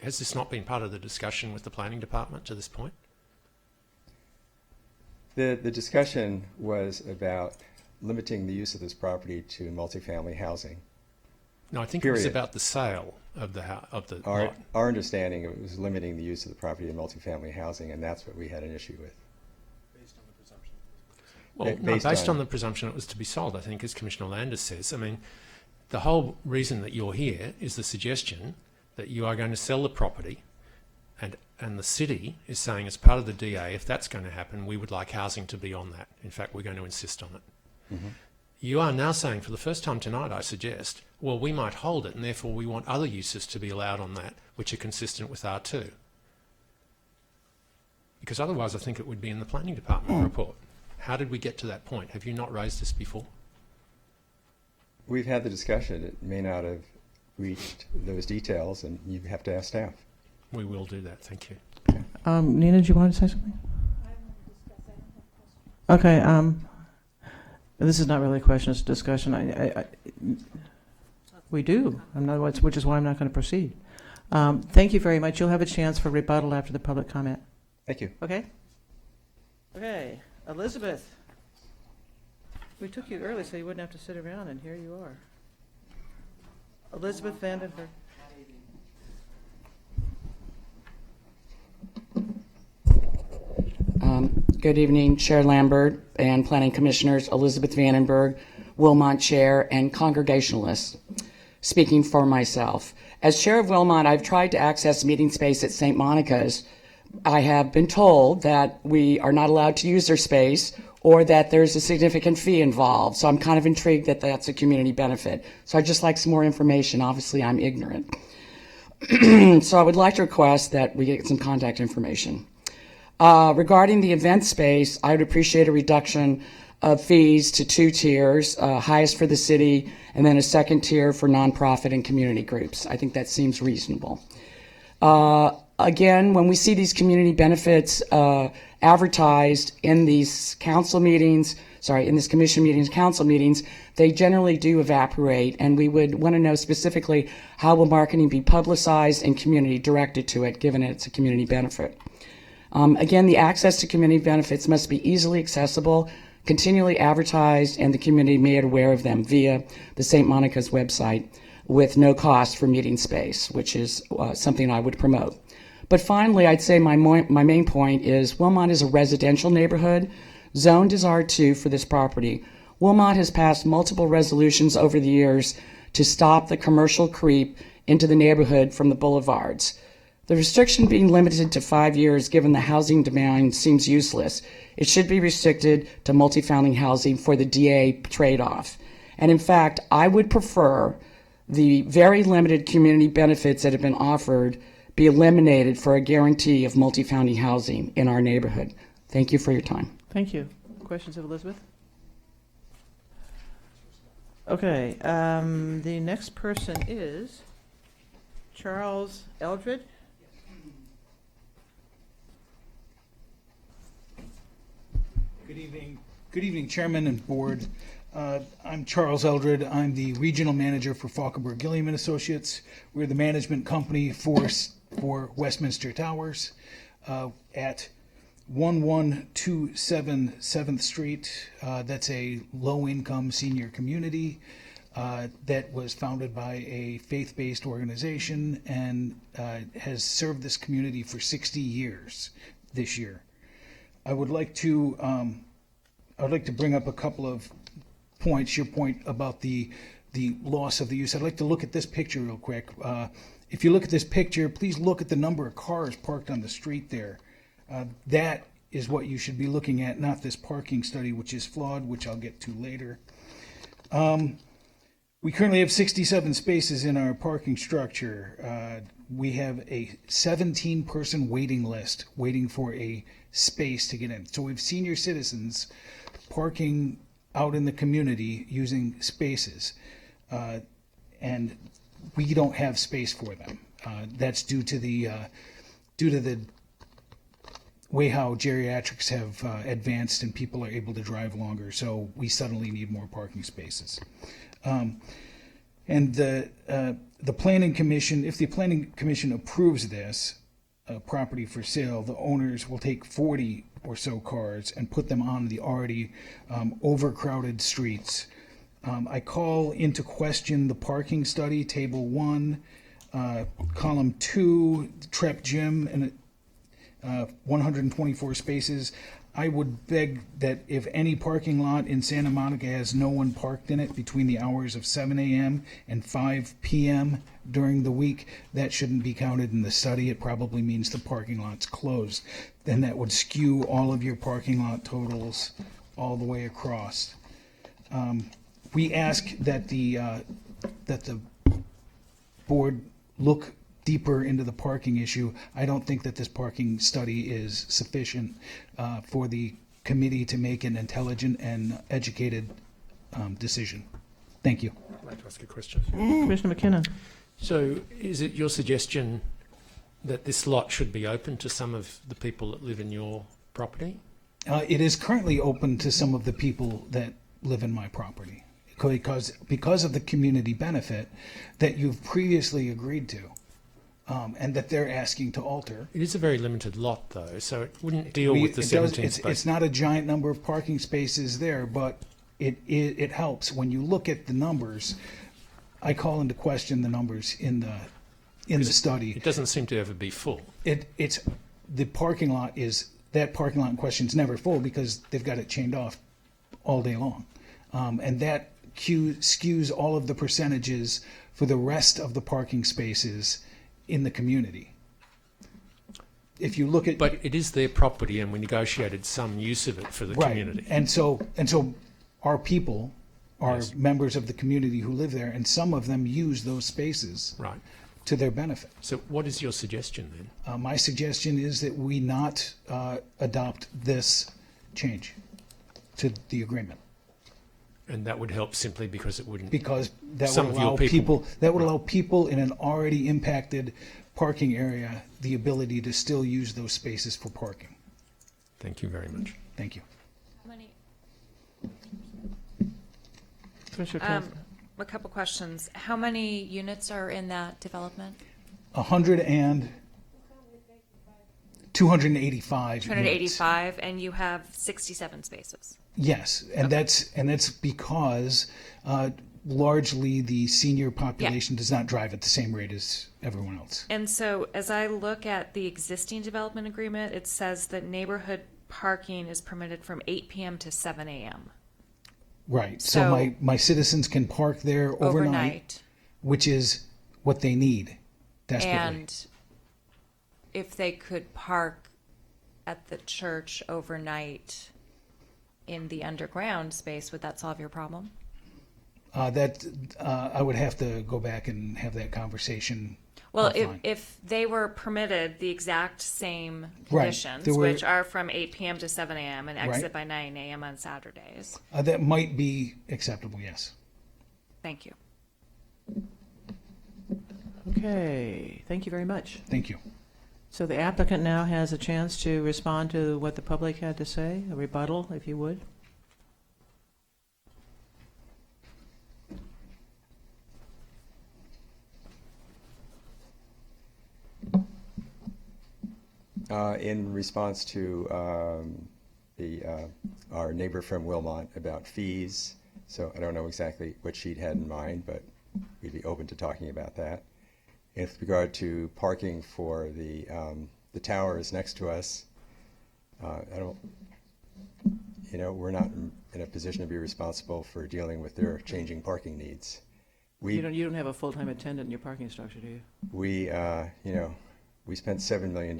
has this not been part of the discussion with the planning department to this point? The discussion was about limiting the use of this property to multifamily housing. No, I think it was about the sale of the lot. Our understanding, it was limiting the use of the property to multifamily housing, and that's what we had an issue with. Based on the presumption it was to be sold, I think, as Commissioner Landers says. I mean, the whole reason that you're here is the suggestion that you are going to sell the property, and the city is saying as part of the DA, if that's going to happen, we would like housing to be on that. In fact, we're going to insist on it. Mm-hmm. You are now saying for the first time tonight, I suggest, well, we might hold it and therefore we want other uses to be allowed on that which are consistent with R2. Because otherwise I think it would be in the planning department report. How did we get to that point? Have you not raised this before? We've had the discussion. It may not have reached those details, and you have to ask staff. We will do that. Thank you. Nina, do you want to say something? Okay, this is not really a question, it's a discussion. We do, which is why I'm not going to proceed. Thank you very much. You'll have a chance for rebuttal after the public comment. Thank you. Okay? Okay, Elizabeth. We took you early so you wouldn't have to sit around, and here you are. Elizabeth Vandenberg. Good evening, Chair Lambert and Planning Commissioners Elizabeth Vandenberg, Wilmot Chair, and Congregationalists. Speaking for myself. As Chair of Wilmot, I've tried to access meeting space at St. Monica's. I have been told that we are not allowed to use their space or that there's a significant fee involved. So I'm kind of intrigued that that's a community benefit. So I'd just like some more information. Obviously, I'm ignorant. So I would like to request that we get some contact information. Regarding the event space, I would appreciate a reduction of fees to 2 tiers, highest for the city, and then a second tier for nonprofit and community groups. I think that seems reasonable. Again, when we see these community benefits advertised in these council meetings, in this commission meetings, council meetings, they generally do evaporate, and we would want to know specifically how will marketing be publicized and community directed to it, given it's a community benefit. Again, the access to community benefits must be easily accessible, continually advertised, and the community made aware of them via the St. Monica's website with no cost for meeting space, which is something I would promote. But finally, I'd say my main point is Wilmot is a residential neighborhood, zoned as R2 for this property. Wilmot has passed multiple resolutions over the years to stop the commercial creep into the neighborhood from the boulevards. The restriction being limited to 5 years given the housing demand seems useless. It should be restricted to multifamily housing for the DA trade-off. And in fact, I would prefer the very limited community benefits that have been offered be eliminated for a guarantee of multifamily housing in our neighborhood. Thank you for your time. Thank you. Questions of Elizabeth? Okay, the next person is Charles Eldred. Good evening, Chairman and Board. I'm Charles Eldred. I'm the Regional Manager for Falkenberg Gilliam & Associates. We're the management company for Westminster Towers at 1127 7th Street. That's a low-income senior community that was founded by a faith-based organization and has served this community for 60 years this year. I would like to bring up a couple of points. Your point about the loss of the use. I'd like to look at this picture real quick. If you look at this picture, please look at the number of cars parked on the street there. That is what you should be looking at, not this parking study, which is flawed, which I'll get to later. We currently have 67 spaces in our parking structure. We have a 17-person waiting list waiting for a space to get in. So we have senior citizens parking out in the community using spaces, and we don't have space for them. That's due to the way how geriatrics have advanced and people are able to drive longer. So we suddenly need more parking spaces. And the Planning Commission, if the Planning Commission approves this property for sale, the owners will take 40 or so cars and put them on the already overcrowded streets. I call into question the parking study, Table 1, Column 2, Trep Gym, and 124 spaces. I would beg that if any parking lot in Santa Monica has no one parked in it between the hours of 7 a.m. and 5 p.m. during the week, that shouldn't be counted in the study. It probably means the parking lot's closed. Then that would skew all of your parking lot totals all the way across. We ask that the board look deeper into the parking issue. I don't think that this parking study is sufficient for the committee to make an intelligent and educated decision. Thank you. I'd like to ask a question. Commissioner McKinnon. So is it your suggestion that this lot should be open to some of the people that live in your property? It is currently open to some of the people that live in my property because of the community benefit that you've previously agreed to, and that they're asking to alter. It is a very limited lot, though, so it wouldn't deal with the 17 spaces. It's not a giant number of parking spaces there, but it helps. When you look at the numbers, I call into question the numbers in the study. It doesn't seem to ever be full. It's the parking lot is that parking lot in question is never full because they've got it chained off all day long, and that skews all of the percentages for the rest of the parking spaces in the community. If you look at, but it is their property, and we negotiated some use of it for the community. And so our people are Yes. members of the community who live there, and some of them use those spaces Right. to their benefit. So what is your suggestion then? My suggestion is that we not adopt this change to the agreement, And that would help simply because it wouldn't. because that Some would of your allow people- allow people in an already impacted parking area the ability to still use those spaces for parking. Thank you very much. Thank you. How many? Commissioner Thompson? A couple questions. How many units are in that development? 285. 285, and you have 67 spaces. Yes, and that's because largely the senior population does not drive at the same rate as everyone else. And so as I look at the existing development agreement, it says that neighborhood parking is permitted from 8 p.m. to 7 a.m. Right. So So- my citizens can park there overnight, which is what they need desperately. And if they could park at the church overnight in the underground space, would that solve your problem? I would have to go back and have that conversation. Well, offline. if they were permitted the exact same Right. conditions, There were- which are from 8 p.m. to 7 a.m. and exit Right. by 9 a.m. on Saturdays. That might be acceptable. Yes. Thank you. Okay, thank you very much. Thank you. So the applicant now has a chance to respond to what the public had to say, a rebuttal, if you would. In response to our neighbor from Wilmot about fees, so I don't know exactly what she'd had in mind, but we'd be open to talking about that. With regard to parking for the towers next to us, we're not in a position to be responsible for dealing with their changing parking needs. You don't have a full-time attendant in your parking structure, do you? We spent $7 million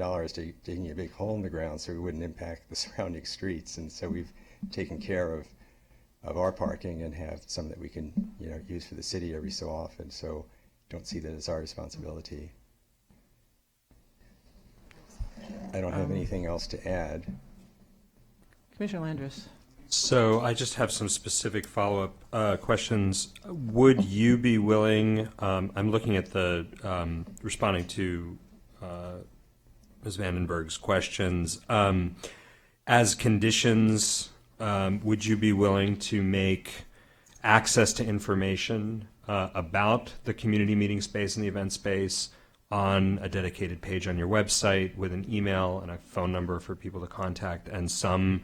digging a big hole in the ground so we wouldn't impact the surrounding streets, and so we've taken care of our parking and have some that we can use for the city every so often. So don't see that as our responsibility. I don't have anything else to add. Commissioner Landris. So I just have some specific follow-up questions. Would you be willing, I'm looking at the, responding to Ms. Vandenberg's questions. As conditions, would you be willing to make access to information about the community meeting space and the event space on a dedicated page on your website with an email and a phone number for people to contact and some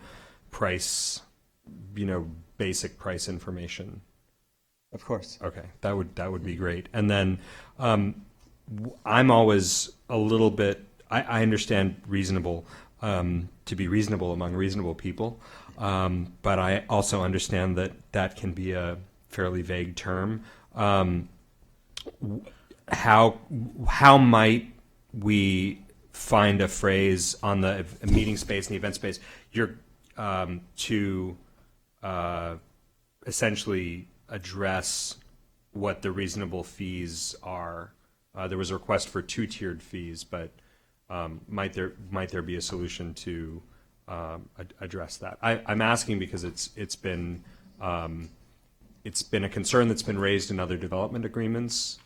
price, basic price information? Of course. Okay, that would be great. And then I'm always a little bit, I understand reasonable to be reasonable among reasonable people, but I also understand that can be a fairly vague term. How might we find a phrase on the meeting space and the event space to essentially address what the reasonable fees are? There was a request for 2-tiered fees, but might there be a solution to address that? I'm asking because it's been a concern that's been raised in other development agreements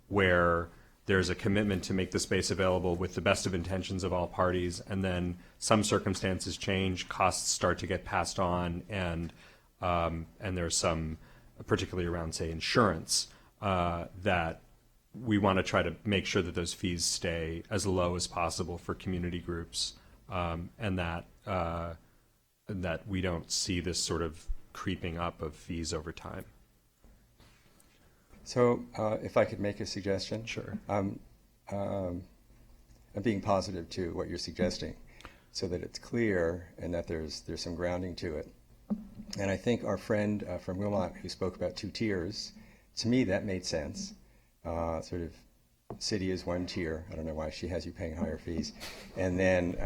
where there's a commitment to make the space available with the best of intentions of all parties, and then some circumstances change, costs start to get passed on, and there's some, particularly around, say, insurance, that we want to try to make sure that those fees stay as low as possible for community groups, and that we don't see this sort of creeping up of fees over time. So if I could make a suggestion. Sure. I'm being positive to what you're suggesting so that it's clear and that there's some grounding to it. And I think our friend from Wilmot who spoke about 2 tiers, to me that made sense. Sort of city is 1 tier. I don't know why she has you paying higher fees. And then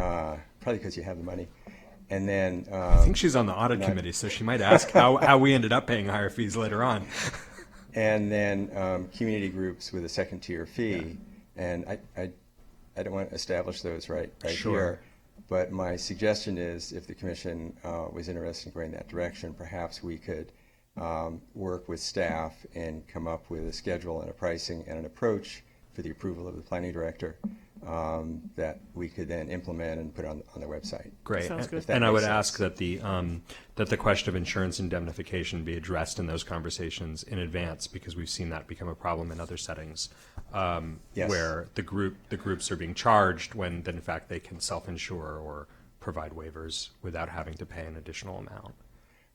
probably because you have the money. And then I think she's on the audit committee, so she might ask how we ended up paying higher fees later on. And then community groups with a 2nd tier fee. Yeah. And I don't want to establish those right sure. here. But my suggestion is if the commission was interested in going that direction, perhaps we could work with staff and come up with a schedule and a pricing and an approach for the approval of the planning director that we could then implement and put on the website. Great. Sounds good. And I would ask that the question of insurance indemnification be addressed in those conversations in advance, because we've seen that become a problem in other settings, Yes. where the groups are being charged when in fact they can self-insure or provide waivers without having to pay an additional amount.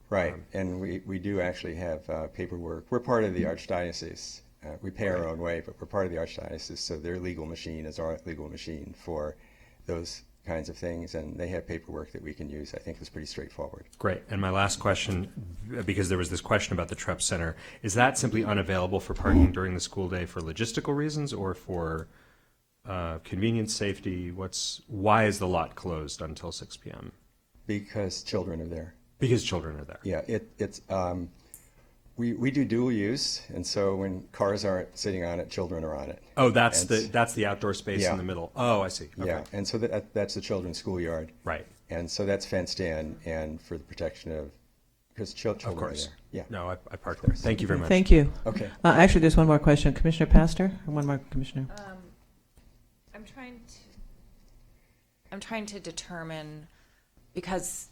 Right, and we do actually have paperwork. We're part of the Archdiocese. We pay our own way, but we're part of the Archdiocese, so their legal machine is our legal machine for those kinds of things, and they have paperwork that we can use. I think it's pretty straightforward. Great. And my last question, because there was this question about the Trepp Center, is that simply unavailable for parking during the school day for logistical reasons or for convenience, safety? Why is the lot closed until 6 p.m.? Because children are there. Because children are there. Yeah, it's we do dual use, and so when cars aren't sitting on it, children are on it. Oh, that's the outdoor space in the middle. Oh, I see. Okay. Yeah, and so that's the children's schoolyard. Right. And so that's fenced in, and for the protection of, because children Of course. are there. Yeah. No, I parked there. Thank you very much. Thank you. Okay. Actually, there's one more question. Commissioner Pastor? One more, Commissioner. I'm trying to determine, because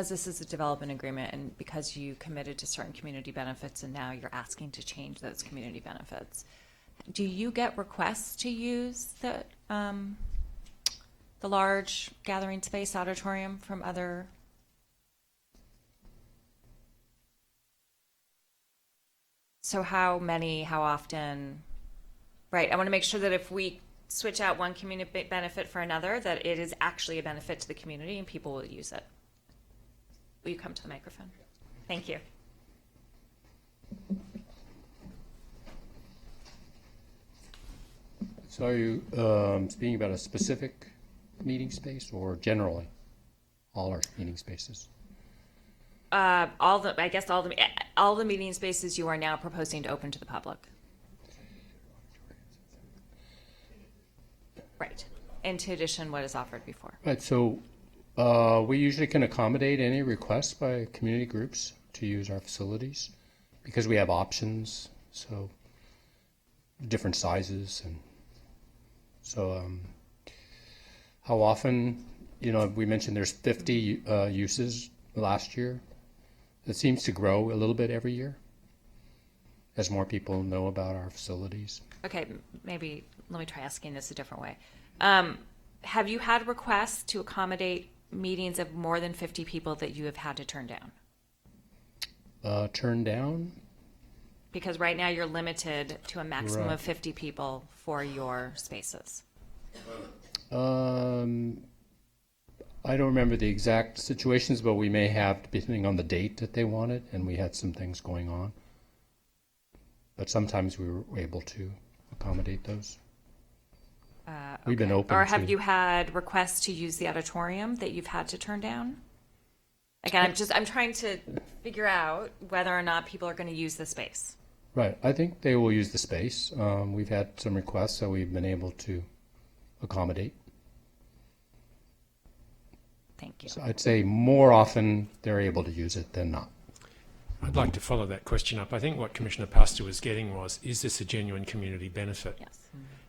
this is a development agreement and because you committed to certain community benefits and now you're asking to change those community benefits, do you get requests to use the large gathering space auditorium from other? So how many, how often? Right, I want to make sure that if we switch out one community benefit for another, that it is actually a benefit to the community and people will use it. Will you come to the microphone? Thank you. So are you speaking about a specific meeting space or generally all our meeting spaces? All the meeting spaces you are now proposing to open to the public. Right. And to addition, what is offered before. Right, so we usually can accommodate any requests by community groups to use our facilities because we have options, so different sizes. And so how often, we mentioned there's 50 uses last year. It seems to grow a little bit every year as more people know about our facilities. Okay, maybe let me try asking this a different way. Have you had requests to accommodate meetings of more than 50 people that you have had to turn down? Turn down? Because right now you're limited to a maximum Right. of 50 people for your spaces. I don't remember the exact situations, but we may have, depending on the date that they wanted, and we had some things going on. But sometimes we were able to accommodate those. We've been open Or to. have you had requests to use the auditorium that you've had to turn down? Again, I'm trying to figure out whether or not people are going to use the space. Right. I think they will use the space. We've had some requests that we've been able to accommodate. Thank you. So I'd say more often they're able to use it than not. I'd like to follow that question up. I think what Commissioner Pastor was getting was, is this a genuine community benefit? Yes.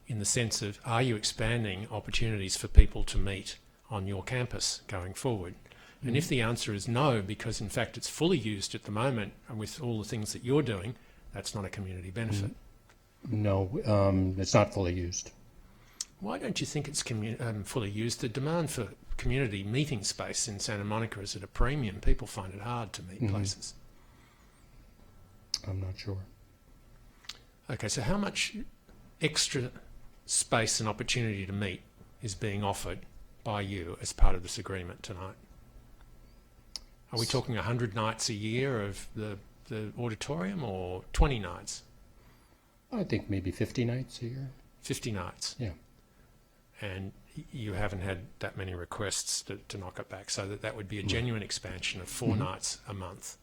in the sense of, are you expanding opportunities for people to meet on your campus going forward? And if the answer is no, because in fact it's fully used at the moment and with all the things that you're doing, that's not a community benefit. No, it's not fully used. Why don't you think it's fully used? The demand for community meeting space in Santa Monica is at a premium. People find it hard to meet places. I'm not sure. Okay, so how much extra space and opportunity to meet is being offered by you as part of this agreement tonight? Are we talking 100 nights a year of the auditorium, or 20 nights? I think maybe 50 nights a year. 50 nights? Yeah. And you haven't had that many requests to knock it back, so that would be a genuine expansion of 4 nights a month?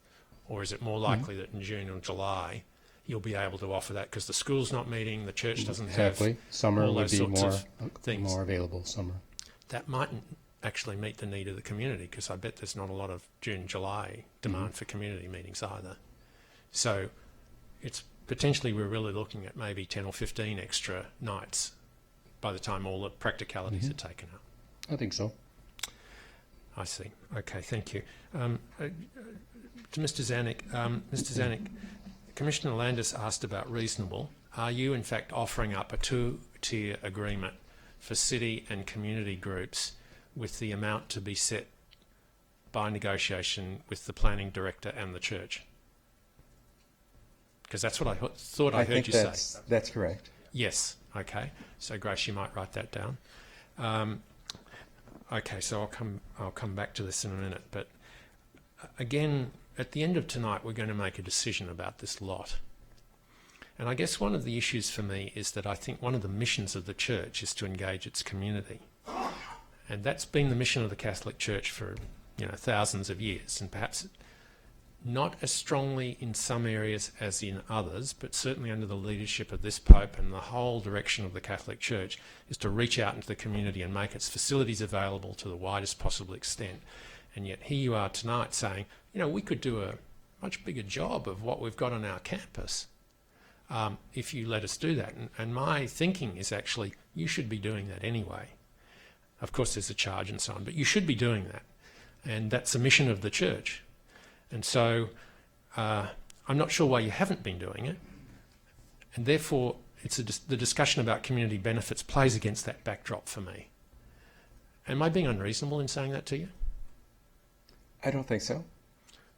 Or is it more likely that in June or July you'll be able to offer that because the school's not meeting, the church doesn't have summer all would those be sorts more, of things? more available summer. That mightn't actually meet the need of the community, because I bet there's not a lot of June, July demand for community meetings either. So it's potentially, we're really looking at maybe 10 or 15 extra nights by the time all the practicalities are taken up. I think so. I see. Okay, thank you. To Mr. Zanuck, Commissioner Landis asked about reasonable. Are you in fact offering up a 2-tier agreement for city and community groups with the amount to be set by negotiation with the planning director and the church? Because that's what I thought I heard you say. That's correct. Yes. Okay. So Grace, you might write that down. Okay. So I'll come back to this in a minute. But again, at the end of tonight, we're going to make a decision about this lot. And I guess one of the issues for me is that I think one of the missions of the church is to engage its community. And that's been the mission of the Catholic Church for, thousands of years, and perhaps not as strongly in some areas as in others, but certainly under the leadership of this Pope and the whole direction of the Catholic Church is to reach out into the community and make its facilities available to the widest possible extent. And yet here you are tonight saying, we could do a much bigger job of what we've got on our campus if you let us do that. And my thinking is actually, you should be doing that anyway. Of course, there's a charge and so on, but you should be doing that. And that's a mission of the church. And so I'm not sure why you haven't been doing it. And therefore, the discussion about community benefits plays against that backdrop for me. Am I being unreasonable in saying that to you? I don't think so.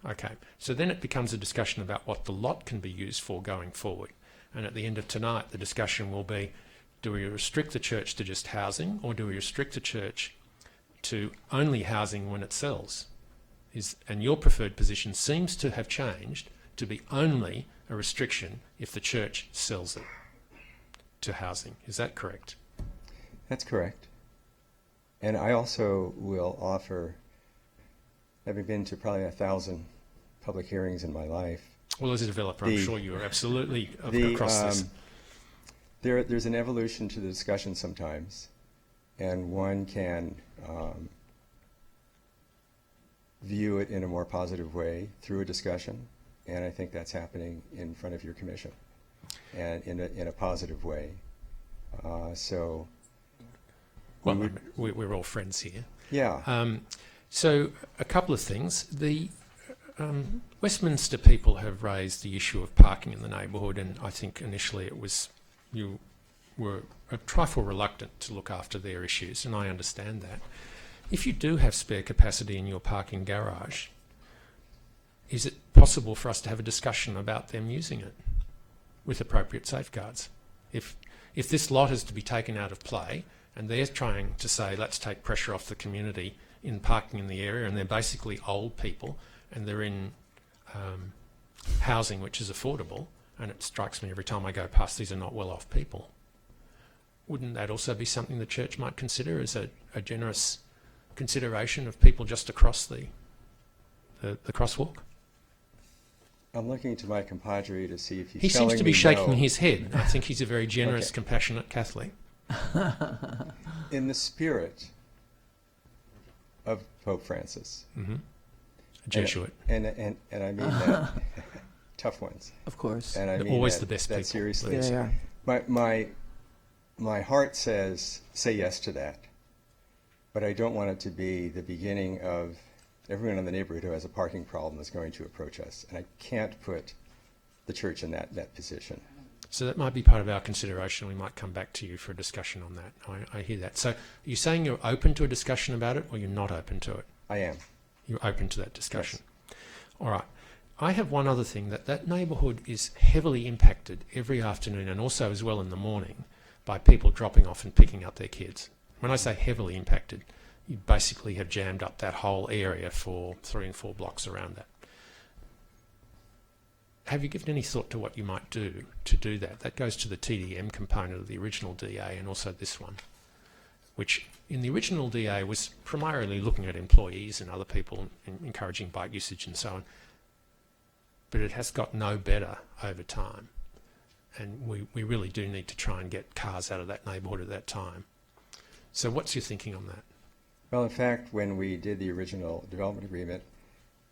Okay. So then it becomes a discussion about what the lot can be used for going forward. And at the end of tonight, the discussion will be, do we restrict the church to just housing, or do we restrict the church to only housing when it sells? And your preferred position seems to have changed to be only a restriction if the church sells it to housing. Is that correct? That's correct. And I also will offer, having been to probably 1,000 public hearings in my life. Well, as a developer, I'm sure you are absolutely across this. There's an evolution to the discussion sometimes, and one can view it in a more positive way through a discussion, and I think that's happening in front of your commission, and in a positive way. Well, we're all friends here. Yeah. So a couple of things. The Westminster people have raised the issue of parking in the neighbourhood, and I think initially you were a trifle reluctant to look after their issues, and I understand that. If you do have spare capacity in your parking garage, is it possible for us to have a discussion about them using it with appropriate safeguards? If this lot is to be taken out of play, and they're trying to say, let's take pressure off the community in parking in the area, and they're basically old people, and they're in housing which is affordable, and it strikes me every time I go past, these are not well-off people. Wouldn't that also be something the church might consider as a generous consideration of people just across the crosswalk? I'm looking to my compadre to see if he's He seems to be shaking no. his head. I think he's a very generous, Okay. compassionate Catholic. In the spirit of Pope Francis. Mm-hmm. A Jesuit. And I mean that. Tough ones. Of course. And I They're mean always that, the best that people. seriously. Yeah, they are. my heart says, say yes to that. But I don't want it to be the beginning of everyone in the neighborhood who has a parking problem is going to approach us. And I can't put the church in that position. So that might be part of our consideration. We might come back to you for a discussion on that. I hear that. So are you saying you're open to a discussion about it, or you're not open to it? I am. You're open to that discussion. Yes. All right. I have one other thing, that neighbourhood is heavily impacted every afternoon and also as well in the morning by people dropping off and picking up their kids. When I say heavily impacted, you basically have jammed up that whole area for 3 and 4 blocks around that. Have you given any thought to what you might do to do that? That goes to the TDM component of the original DA and also this one, which in the original DA was primarily looking at employees and other people and encouraging bike usage and so on. But it has got no better over time. And we really do need to try and get cars out of that neighbourhood at that time. So what's your thinking on that? Well, in fact, when we did the original development agreement,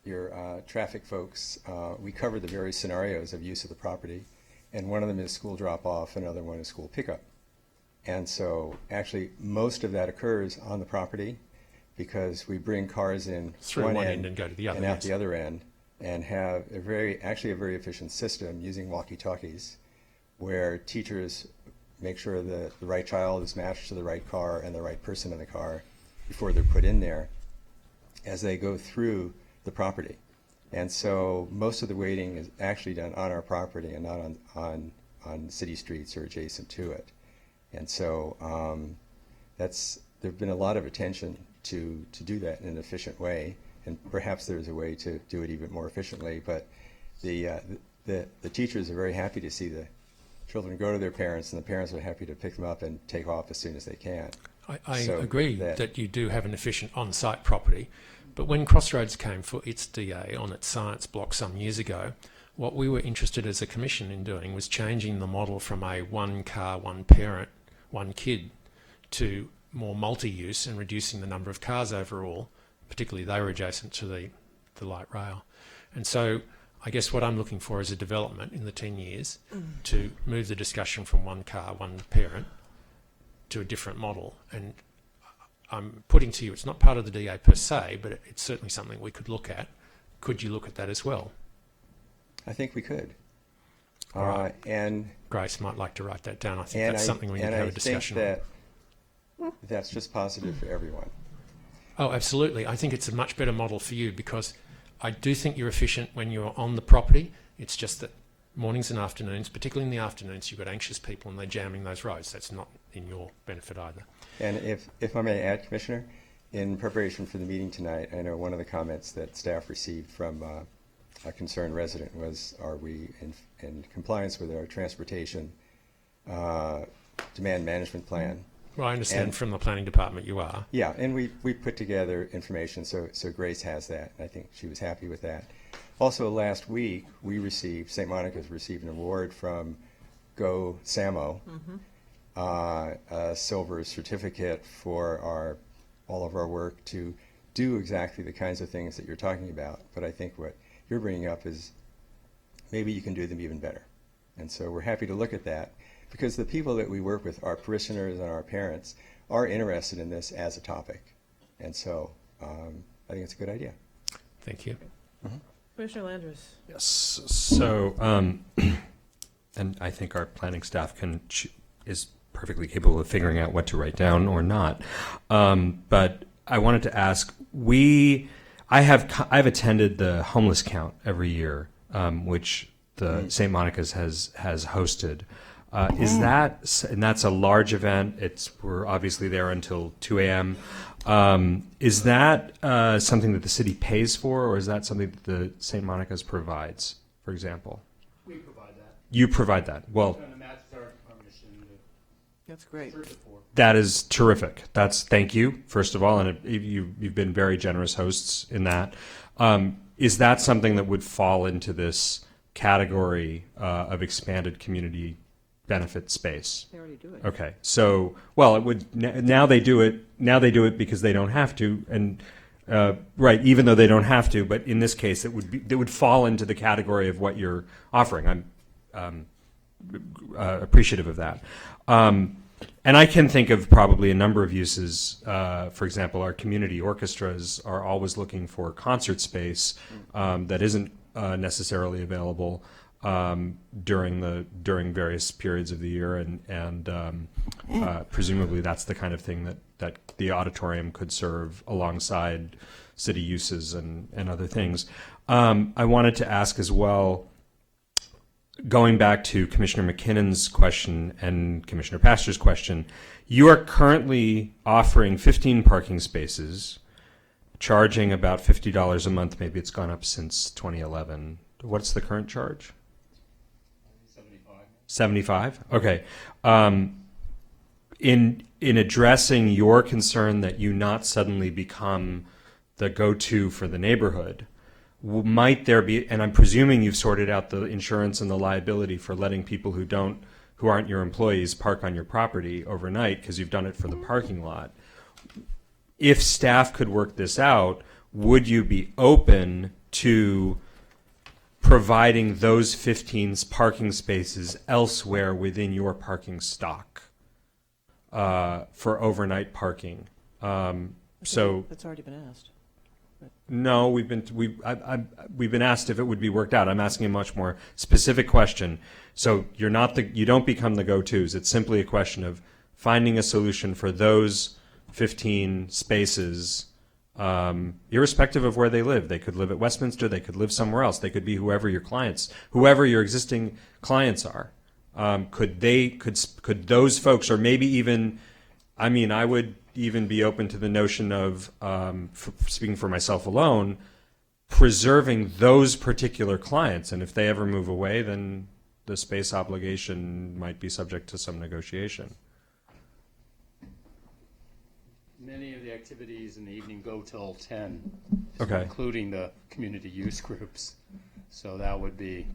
your traffic folks, we covered the various scenarios of use of the property, and one of them is school drop-off, another one is school pickup. And so actually most of that occurs on the property because we bring cars in through one end and go to the other, and out the other end, and have a very efficient system using walkie-talkies where teachers make sure that the right child is matched to the right car and the right person in the car before they're put in there as they go through the property. And so most of the waiting is actually done on our property and not on city streets or adjacent to it. And so there've been a lot of attention to do that in an efficient way, and perhaps there's a way to do it even more efficiently. But the teachers are very happy to see the children go to their parents, and the parents are happy to pick them up and take off as soon as they can. I agree that you do have an efficient on-site property, but when Crossroads came for its DA on its science block some years ago, what we were interested as a commission in doing was changing the model from a one car, one parent, one kid to more multi-use and reducing the number of cars overall, particularly they were adjacent to the light rail. And so I guess what I'm looking for is a development in the 10 years to move the discussion from one car, one parent to a different model. And I'm putting to you, it's not part of the DA per se, but it's certainly something we could look at. Could you look at that as well? I think we could. Right. And Grace might like to write that down. I think that's something we need to have a discussion on. And I think that's just positive for everyone. Oh, absolutely. I think it's a much better model for you because I do think you're efficient when you're on the property. It's just that mornings and afternoons, particularly in the afternoons, you've got anxious people and they're jamming those roads. That's not in your benefit either. And if I may add, Commissioner, in preparation for the meeting tonight, I know one of the comments that staff received from a concerned resident was, are we in compliance with our transportation demand management plan? Well, I understand from the planning department you are. Yeah, and we put together information, so Grace has that, and I think she was happy with that. Also, last week, St. Monica's received an award from Go Samo, a silver certificate for all of our work to do exactly the kinds of things that you're talking about. But I think what you're bringing up is maybe you can do them even better. And so we're happy to look at that because the people that we work with, our parishioners and our parents, are interested in this as a topic. And so I think it's a good idea. Thank you. Commissioner Landris. Yes. So, and I think our planning staff is perfectly capable of figuring out what to write down or not. But I wanted to ask, I've attended the homeless count every year, which the St. Monica's has hosted. Is that, and that's a large event. We're obviously there until 2 a.m. Is that something that the city pays for, or is that something that the St. Monica's provides, for example? We provide that. You provide that. Well, that's great. that is terrific. Thank you, first of all, and you've been very generous hosts in that. Is that something that would fall into this category of expanded community benefit space? They already do it. Okay, so it would now they do it. Now they do it because they don't have to, and right, even though they don't have to. But in this case, it would fall into the category of what you're offering. I'm appreciative of that. And I can think of probably a number of uses. For example, our community orchestras are always looking for concert space that isn't necessarily available during various periods of the year, and presumably that's the kind of thing that the auditorium could serve alongside city uses and other things. I wanted to ask as well, going back to Commissioner McKinnon's question and Commissioner Pastor's question, you are currently offering 15 parking spaces, charging about $50 a month. Maybe it's gone up since 2011. What's the current charge? 75? Okay. In addressing your concern that you not suddenly become the go-to for the neighborhood, might there be, and I'm presuming you've sorted out the insurance and the liability for letting people who aren't your employees park on your property overnight because you've done it for the parking lot. If staff could work this out, would you be open to providing those 15 parking spaces elsewhere within your parking stock for overnight parking? So That's already been asked. no, we've been asked if it would be worked out. I'm asking a much more specific question. So you don't become the go-tos. It's simply a question of finding a solution for those 15 spaces, irrespective of where they live. They could live at Westminster. They could live somewhere else. They could be whoever your existing clients are. Could those folks, or maybe even, I would even be open to the notion of, speaking for myself alone, preserving those particular clients. And if they ever move away, then the space obligation might be subject to some negotiation. Many of the activities in the evening go till 10, Okay. including the community use groups. So that would be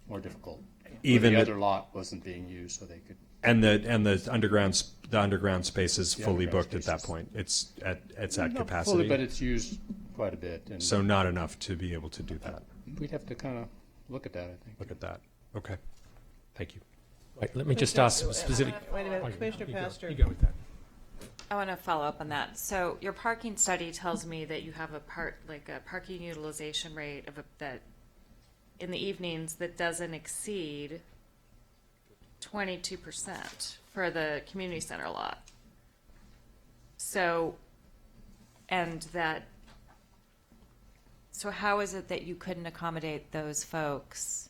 more difficult. Even the the- other lot wasn't being used, so they could. And the underground space is The fully underground booked at that spaces. point. It's at Not capacity. fully, but it's used quite a bit. And So not enough to be able to do that. we'd have to kind of look at that, I think. Look at that. Okay. Thank you. Wait, let me just ask a specific. Wait a minute, Oh, Commissioner you go- Pastor. You go with that. I want to follow up on that. So your parking study tells me that you have a parking utilization rate that in the evenings that doesn't exceed 22% for the community center lot. So how is it that you couldn't accommodate those folks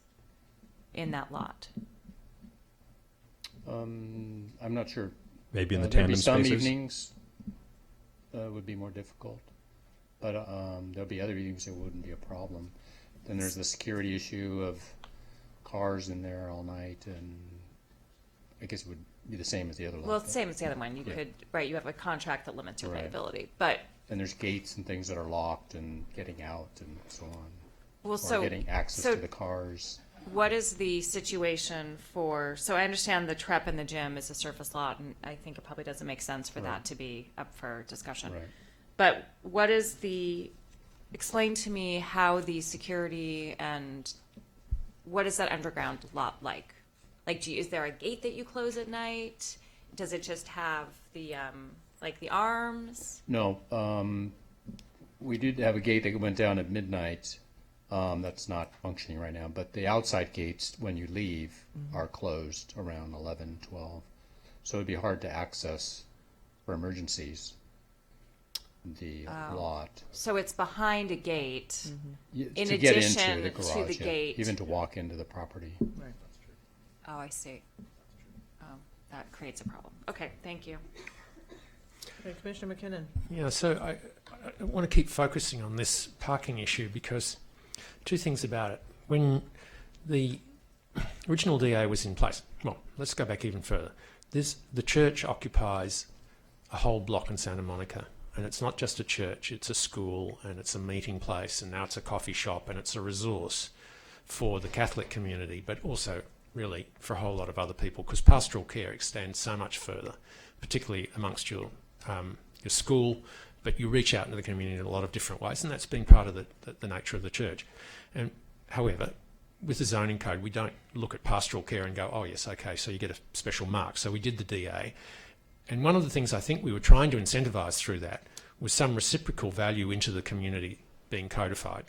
in that lot? I'm not sure. Maybe in the There'd be tandem some spaces? evenings would be more difficult, but there'll be other evenings it wouldn't be a problem. Then there's the security issue of cars in there all night, and I guess it would be the same as the other lot. Well, it's the same as the other one. You you have a contract that limits your Right. liability, but And there's gates and things that are locked and getting out and so on. Well, or so- getting access so- to the cars. what is the situation for, so I understand the Trep and the gym is a surface lot, and I think it probably doesn't make sense for that Right. to be up for discussion. Right. But explain to me how the security and what is that underground lot like? Like, is there a gate that you close at night? Does it just have the, the arms? No, we did have a gate that went down at midnight. That's not functioning right now, but the outside gates, when you leave, are closed around 11, 12. So it'd be hard to access for emergencies the lot. So it's behind a gate, in To get addition into the to garage, the yeah, gate. even to walk into the property. Oh, I see. Oh, that creates a problem. Okay, thank you. Okay, Commissioner McKinnon. Yeah, so I want to keep focusing on this parking issue because two things about it. When the original DA was in place, well, let's go back even further. The church occupies a whole block in Santa Monica, and it's not just a church, it's a school, and it's a meeting place, and now it's a coffee shop, and it's a resource for the Catholic community, but also really for a whole lot of other people, because pastoral care extends so much further, particularly amongst your school, but you reach out into the community in a lot of different ways, and that's been part of the nature of the church. And however, with the zoning code, we don't look at pastoral care and go, oh yes, okay, so you get a special mark. So we did the DA. And one of the things I think we were trying to incentivise through that was some reciprocal value into the community being codified.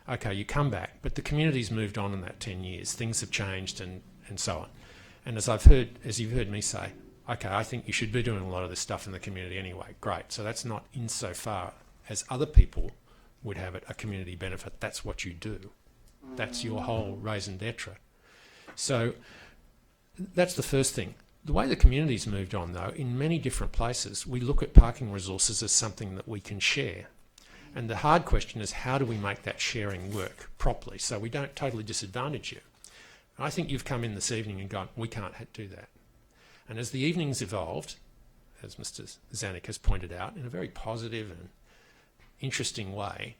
Okay, you come back, but the community's moved on in that 10 years. Things have changed and so on. And as you've heard me say, okay, I think you should be doing a lot of this stuff in the community anyway. Great. So that's not insofar as other people would have it a community benefit. That's what you do. That's your whole raison d'etre. So that's the first thing. The way the community's moved on, though, in many different places, we look at parking resources as something that we can share. And the hard question is, how do we make that sharing work properly so we don't totally disadvantage you? I think you've come in this evening and gone, we can't do that. And as the evening's evolved, as Mr. Zanuck has pointed out, in a very positive and interesting way,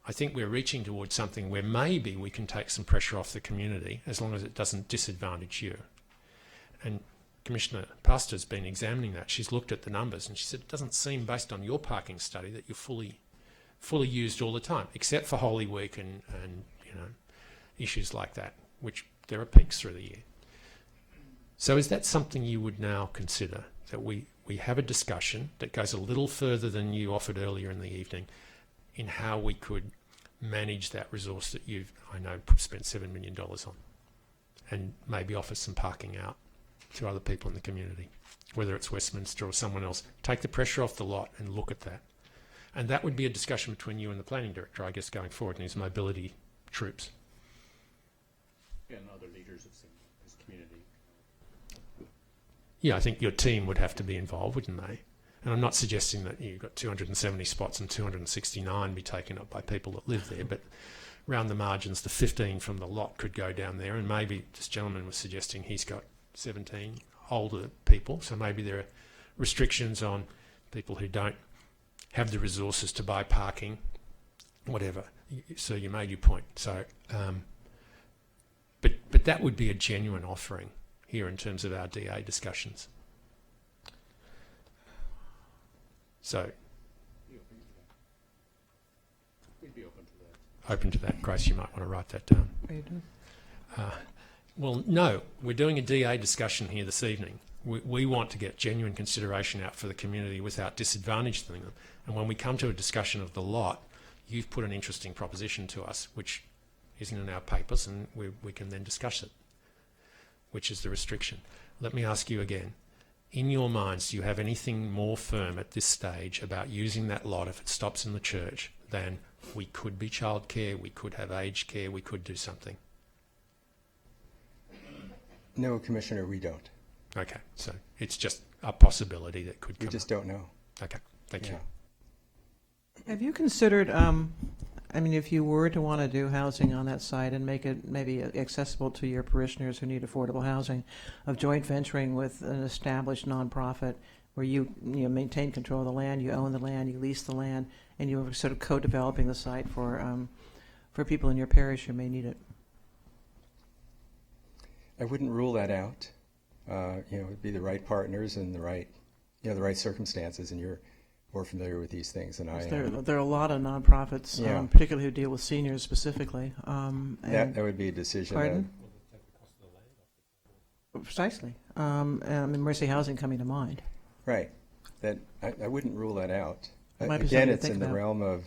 I think we're reaching towards something where maybe we can take some pressure off the community as long as it doesn't disadvantage you. And Commissioner Pastor's been examining that. She's looked at the numbers and she said it doesn't seem, based on your parking study, that you're fully used all the time, except for Holy Week and issues like that, which there are peaks through the year. So is that something you would now consider, that we have a discussion that goes a little further than you offered earlier in the evening in how we could manage that resource that you've, I know, spent $7 million on, and maybe offer some parking out to other people in the community, whether it's Westminster or someone else? Take the pressure off the lot and look at that. And that would be a discussion between you and the planning director, I guess, going forward, and his mobility troops. And other leaders of this community. Yeah, I think your team would have to be involved, wouldn't they? And I'm not suggesting that you've got 270 spots and 269 be taken up by people that live there, but around the margins, the 15 from the lot could go down there, and maybe this gentleman was suggesting he's got 17 older people, so maybe there are restrictions on people who don't have the resources to buy parking, whatever. So you made your point. So, but that would be a genuine offering here in terms of our DA discussions. So, we'd be open to that. Open to that. Grace, you might want to write that down. Are you doing? Well, no, we're doing a DA discussion here this evening. We want to get genuine consideration out for the community without disadvantaging them. And when we come to a discussion of the lot, you've put an interesting proposition to us, which isn't in our papers, and we can then discuss it, which is the restriction. Let me ask you again. In your minds, do you have anything more firm at this stage about using that lot if it stops in the church than we could be childcare, we could have aged care, we could do something? No, Commissioner, we don't. Okay, so it's just a possibility that could come We just don't know. Okay, thank you. Have you considered, if you were to want to do housing on that site and make it maybe accessible to your parishioners who need affordable housing, of joint venturing with an established nonprofit where you maintain control of the land, you own the land, you lease the land, and you're sort of co-developing the site for people in your parish who may need it? I wouldn't rule that out. It'd be the right partners and the right circumstances, and you're more familiar with these things than I am. There are a lot of nonprofits, particularly who deal with seniors specifically. That would be a decision. Pardon? Precisely. Mercy Housing coming to mind. Right. That I wouldn't rule that out. Might be Again, something to it's think in the about. realm of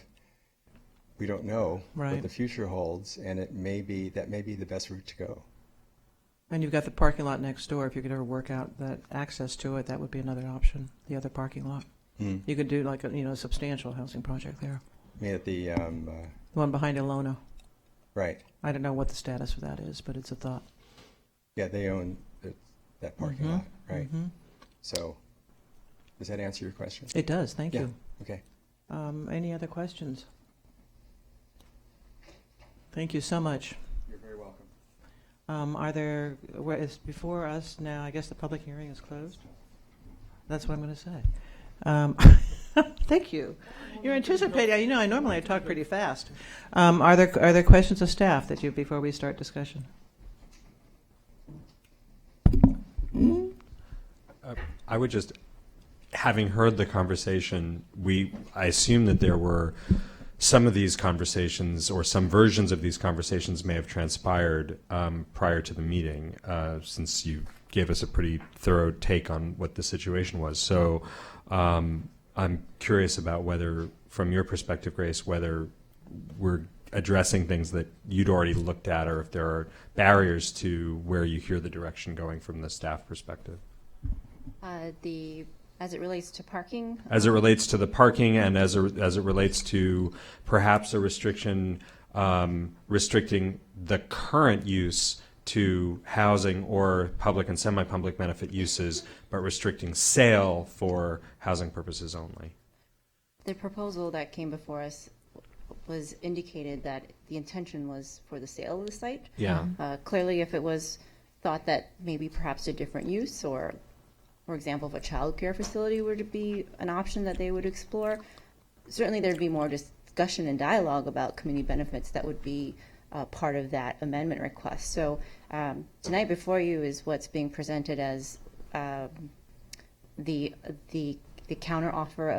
we don't know Right. what the future holds, and that may be the best route to go. And you've got the parking lot next door. If you could ever work out that access to it, that would be another option, the other parking lot. You could do like a substantial housing project there. I mean, at the The one behind Ilona. right. I don't know what the status of that is, but it's a thought. Yeah, they own that parking lot, right? So, does that answer your question? It does. Thank you. Okay. Any other questions? Thank you so much. You're very welcome. Is before us now, I guess the public hearing is closed? That's what I'm going to say. Thank you. You're anticipating. I normally talk pretty fast. Are there questions of staff before we start discussion? I would just, having heard the conversation, I assume that there were some of these conversations or some versions of these conversations may have transpired prior to the meeting, since you gave us a pretty thorough take on what the situation was. So I'm curious about whether, from your perspective, Grace, whether we're addressing things that you'd already looked at, or if there are barriers to where you hear the direction going from the staff perspective. As it relates to parking? As it relates to the parking, and as it relates to perhaps a restriction, restricting the current use to housing or public and semi-public benefit uses, but restricting sale for housing purposes only. The proposal that came before us was indicated that the intention was for the sale of the site. Yeah. Clearly, if it was thought that maybe perhaps a different use, or for example, if a child care facility were to be an option that they would explore, certainly there'd be more discussion and dialogue about community benefits that would be part of that amendment request. So tonight before you is what's being presented as the counter offer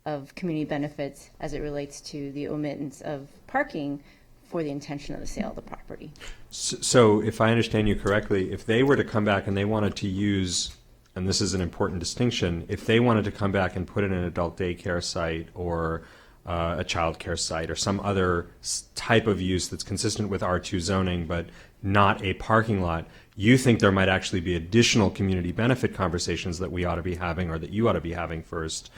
of community benefits as it relates to the omittance of parking for the intention of the sale of the property. So if I understand you correctly, if they were to come back and they wanted to use, and this is an important distinction, if they wanted to come back and put in an adult daycare site or a child care site or some other type of use that's consistent with R2 zoning but not a parking lot, you think there might actually be additional community benefit conversations that we ought to be having, or that you ought to be having first,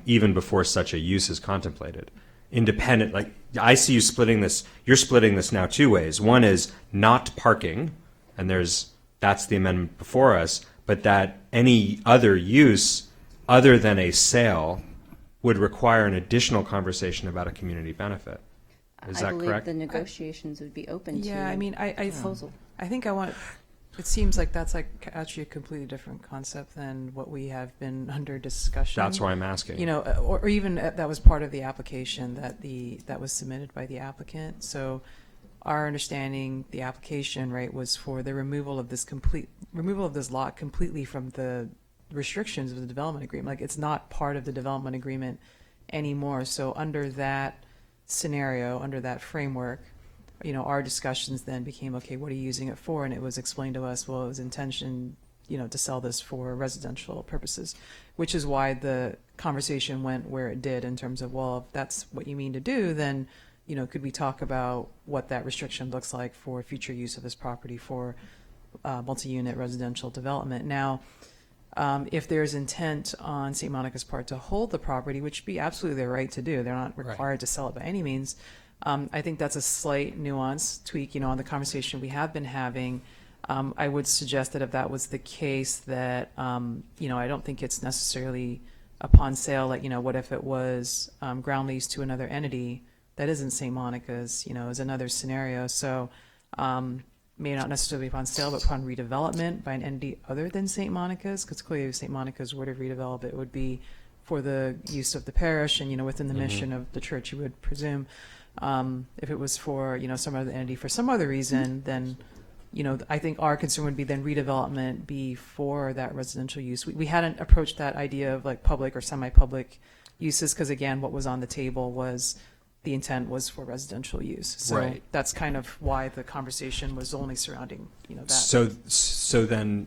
even before such a use is contemplated? Independent, like, I see you splitting this, you're splitting this now two ways. One is not parking, and that's the amendment before us, but that any other use other than a sale would require an additional conversation about a community benefit. Is that correct? I believe the negotiations would be open to. Yeah, I mean, I proposal. I think it seems like that's like actually a completely different concept than what we have been under discussion. That's why I'm asking. You know, or even that was part of the application that was submitted by the applicant. So our understanding, the application, right, was for the removal of this lot completely from the restrictions of the development agreement. Like, it's not part of the development agreement anymore. So under that scenario, under that framework, you know, our discussions then became, okay, what are you using it for? And it was explained to us, well, it was intention, you know, to sell this for residential purposes, which is why the conversation went where it did in terms of, well, if that's what you mean to do, then, you know, could we talk about what that restriction looks like for future use of this property for multi-unit residential development? Now, if there's intent on St. Monica's part to hold the property, which would be absolutely their right to do, they're not required to sell it by any means. I think that's a slight nuance tweak, you know, on the conversation we have been having. I would suggest that if that was the case, that, you know, I don't think it's necessarily upon sale, like, you know, what if it was ground lease to another entity that isn't St. Monica's, you know, is another scenario. So may not necessarily be upon sale, but upon redevelopment by an entity other than St. Monica's, because clearly if St. Monica's were to redevelop, it would be for the use of the parish and, you know, within the mission of the church, you would presume. If it was for, you know, some other entity for some other reason, then, you know, I think our concern would be then redevelopment be for that residential use. We hadn't approached that idea of like public or semi-public uses, because again, what was on the table was the intent was for residential use. So that's kind of why the conversation was only surrounding, you know, that. So then,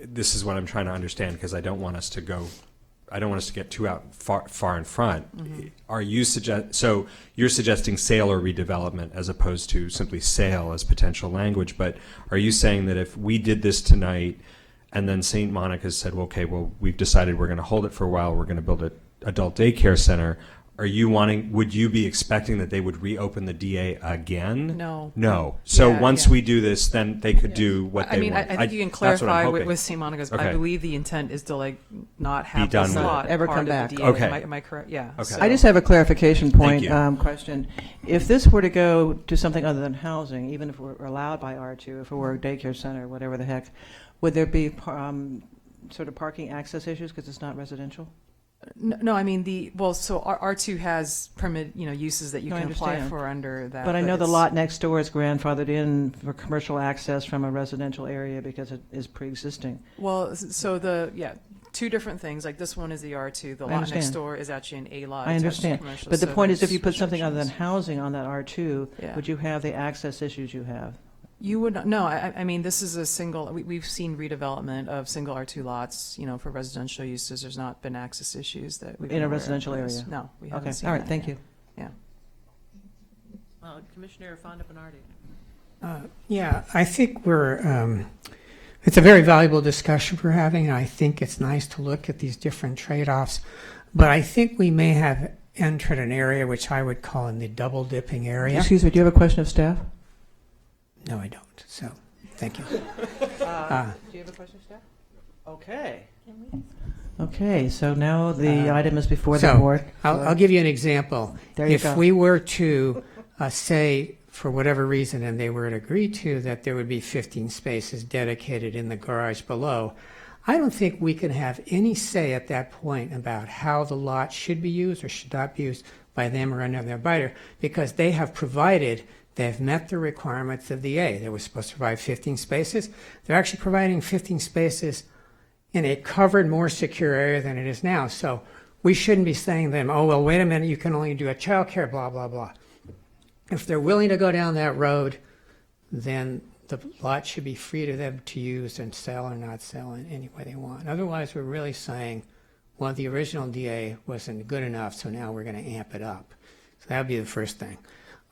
this is what I'm trying to understand, because I don't want us to get too far in front. Mm-hmm. Are you so you're suggesting sale or redevelopment as opposed to simply sale as potential language, but are you saying that if we did this tonight and then St. Monica's said, well, okay, well, we've decided we're going to hold it for a while, we're going to build an adult daycare center, would you be expecting that they would reopen the DA again? No. So once we do this, then they could do what they want. I think you can clarify with St. Monica's, but I believe the intent is to like not have the slot ever come back. DA. Okay. Am I correct? Yeah. Okay. So. I just have a clarification point question. If this were to go to something other than housing, even if we're allowed by R2, if it were a daycare center, whatever the heck, would there be sort of parking access issues because it's not residential? No, I mean so R2 has permit, you know, uses that you can apply for under that. But I know the lot next door is grandfathered in for commercial access from a residential area because it is pre-existing. Well, so two different things. Like this one is the R2. The I lot next understand. door is actually an A lot. I attached to understand. commercial, But the so point is, if there's you put something other than restrictions. housing on that R2, Yeah. would you have the access issues you have? You would not, no, I mean, this is a single, we've seen redevelopment of single R2 lots, for residential uses. There's not been access issues that we've been In a aware of. residential area? No, we haven't Okay, seen all right, that, thank yeah. you. Yeah. Commissioner Fonda Bernardi. Yeah, I think it's a very valuable discussion we're having, and I think it's nice to look at these different trade-offs. But I think we may have entered an area which I would call in the double dipping area. Excuse me, do you have a question of staff? No, I don't. So, thank you. Do you have a question of staff? Okay. Okay, so now the item is before the board. I'll give you an example. There you If go. we were to say, for whatever reason, and they were to agree to, that there would be 15 spaces dedicated in the garage below, I don't think we can have any say at that point about how the lot should be used or should not be used by them or another bidder, because they have met the requirements of the A. They were supposed to provide 15 spaces. They're actually providing 15 spaces in a covered, more secure area than it is now. So we shouldn't be saying to them, oh, well, wait a minute, you can only do a childcare, blah, blah, blah. If they're willing to go down that road, then the lot should be free to them to use and sell or not sell in any way they want. Otherwise, we're really saying, well, the original DA wasn't good enough, so now we're going to amp it up. So that would be the first thing.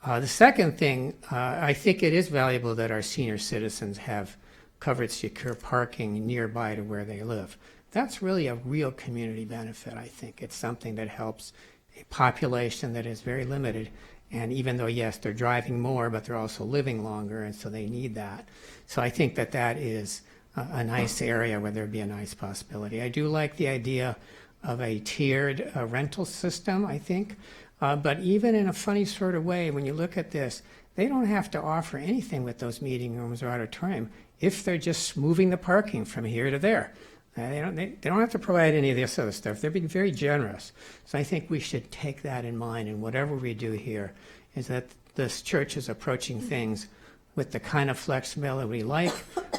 The second thing, I think it is valuable that our senior citizens have covered secure parking nearby to where they live. That's really a real community benefit, I think. It's something that helps a population that is very limited. And even though, yes, they're driving more, but they're also living longer, and so they need that. So I think that that is a nice area where there'd be a nice possibility. I do like the idea of a tiered rental system, I think. But even in a funny sort of way, when you look at this, they don't have to offer anything with those meeting rooms or auditorium if they're just moving the parking from here to there. They don't have to provide any of this other stuff. They're being very generous. So I think we should take that in mind, and whatever we do here is that this church is approaching things with the kind of flexibility we like,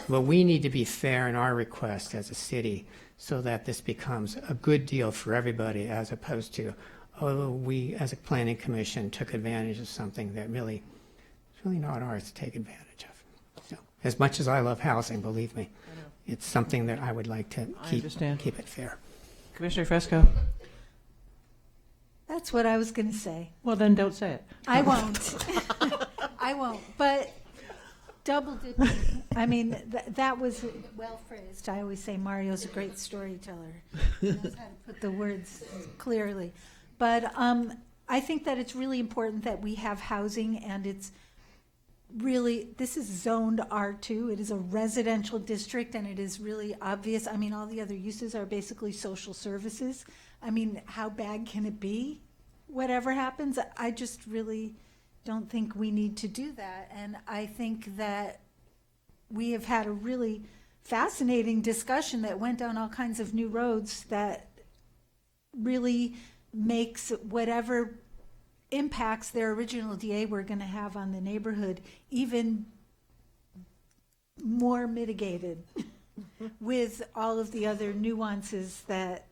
but we need to be fair in our request as a city so that this becomes a good deal for everybody, as opposed to, oh, we as a planning commission took advantage of something that really, it's really not ours to take advantage of. So, as much as I love housing, believe me, it's something that I would like to keep it fair. Commissioner Fresco? That's what I was going to say. Well, then don't say it. I won't. I won't. But double dipping, I mean, that was well phrased. I always say Mario's a great storyteller. He knows how to put the words clearly. But I think that it's really important that we have housing, and it's really, this is zoned R2. It is a residential district, and it is really obvious. I mean, all the other uses are basically social services. I mean, how bad can it be? Whatever happens, I just really don't think we need to do that. And I think that we have had a really fascinating discussion that went down all kinds of new roads that really makes whatever impacts their original DA were going to have on the neighborhood even more mitigated with all of the other nuances that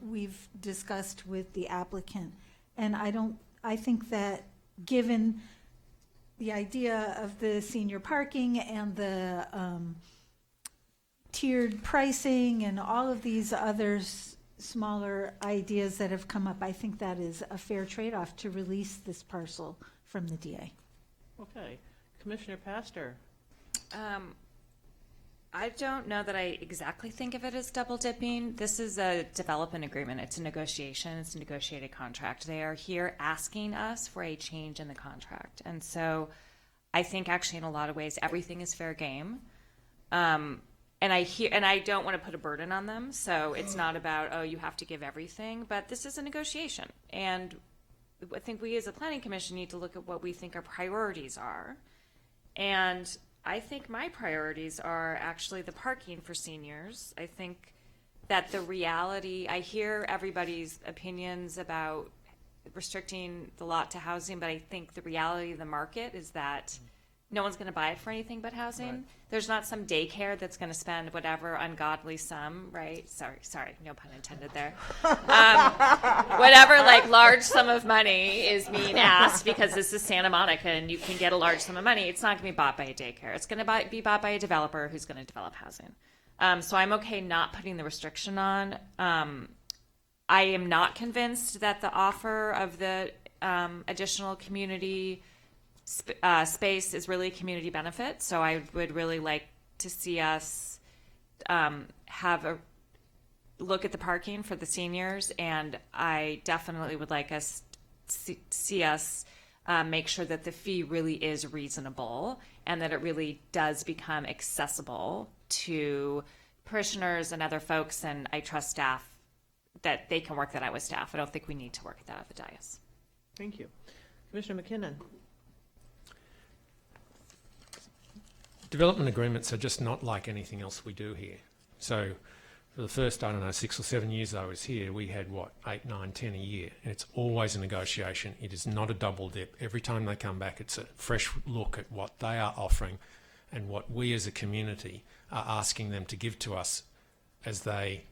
we've discussed with the applicant. And I think that given the idea of the senior parking and the tiered pricing and all of these other smaller ideas that have come up, I think that is a fair trade-off to release this parcel from the DA. Okay. Commissioner Pastor? I don't know that I exactly think of it as double dipping. This is a development agreement. It's a negotiation. It's a negotiated contract. They are here asking us for a change in the contract. And so I think actually in a lot of ways, everything is fair game. And I don't want to put a burden on them. So it's not about, oh, you have to give everything, but this is a negotiation. And I think we as a planning commission need to look at what we think our priorities are. And I think my priorities are actually the parking for seniors. I think that the reality, I hear everybody's opinions about restricting the lot to housing, but I think the reality of the market is that no one's going to buy it for anything but housing. Right. There's not some daycare that's going to spend whatever ungodly sum, right? Sorry, no pun intended there. Whatever like large sum of money is being asked because this is Santa Monica and you can get a large sum of money. It's not going to be bought by a daycare. It's going to be bought by a developer who's going to develop housing. So I'm okay not putting the restriction on. I am not convinced that the offer of the additional community space is really a community benefit. So I would really like to see us have a look at the parking for the seniors, and I definitely would like us see us make sure that the fee really is reasonable and that it really does become accessible to parishioners and other folks. And I trust staff that they can work that out with staff. I don't think we need to work that out at the dais. Thank you. Commissioner McKinnon. Development agreements are just not like anything else we do here. So for the first, 6 or 7 years I was here, we had 8, 9, 10 a year. And it's always a negotiation. It is not a double dip. Every time they come back, it's a fresh look at what they are offering and what we as a community are asking them to give to us as they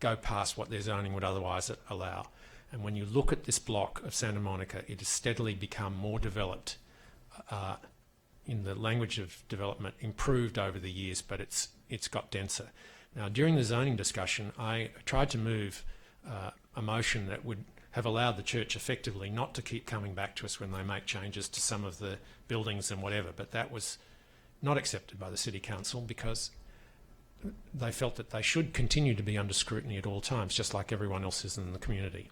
go past what their zoning would otherwise allow. And when you look at this block of Santa Monica, it has steadily become more developed, in the language of development, improved over the years, but it's got denser. Now, during the zoning discussion, I tried to move a motion that would have allowed the church effectively not to keep coming back to us when they make changes to some of the buildings and whatever, but that was not accepted by the City Council because they felt that they should continue to be under scrutiny at all times, just like everyone else is in the community.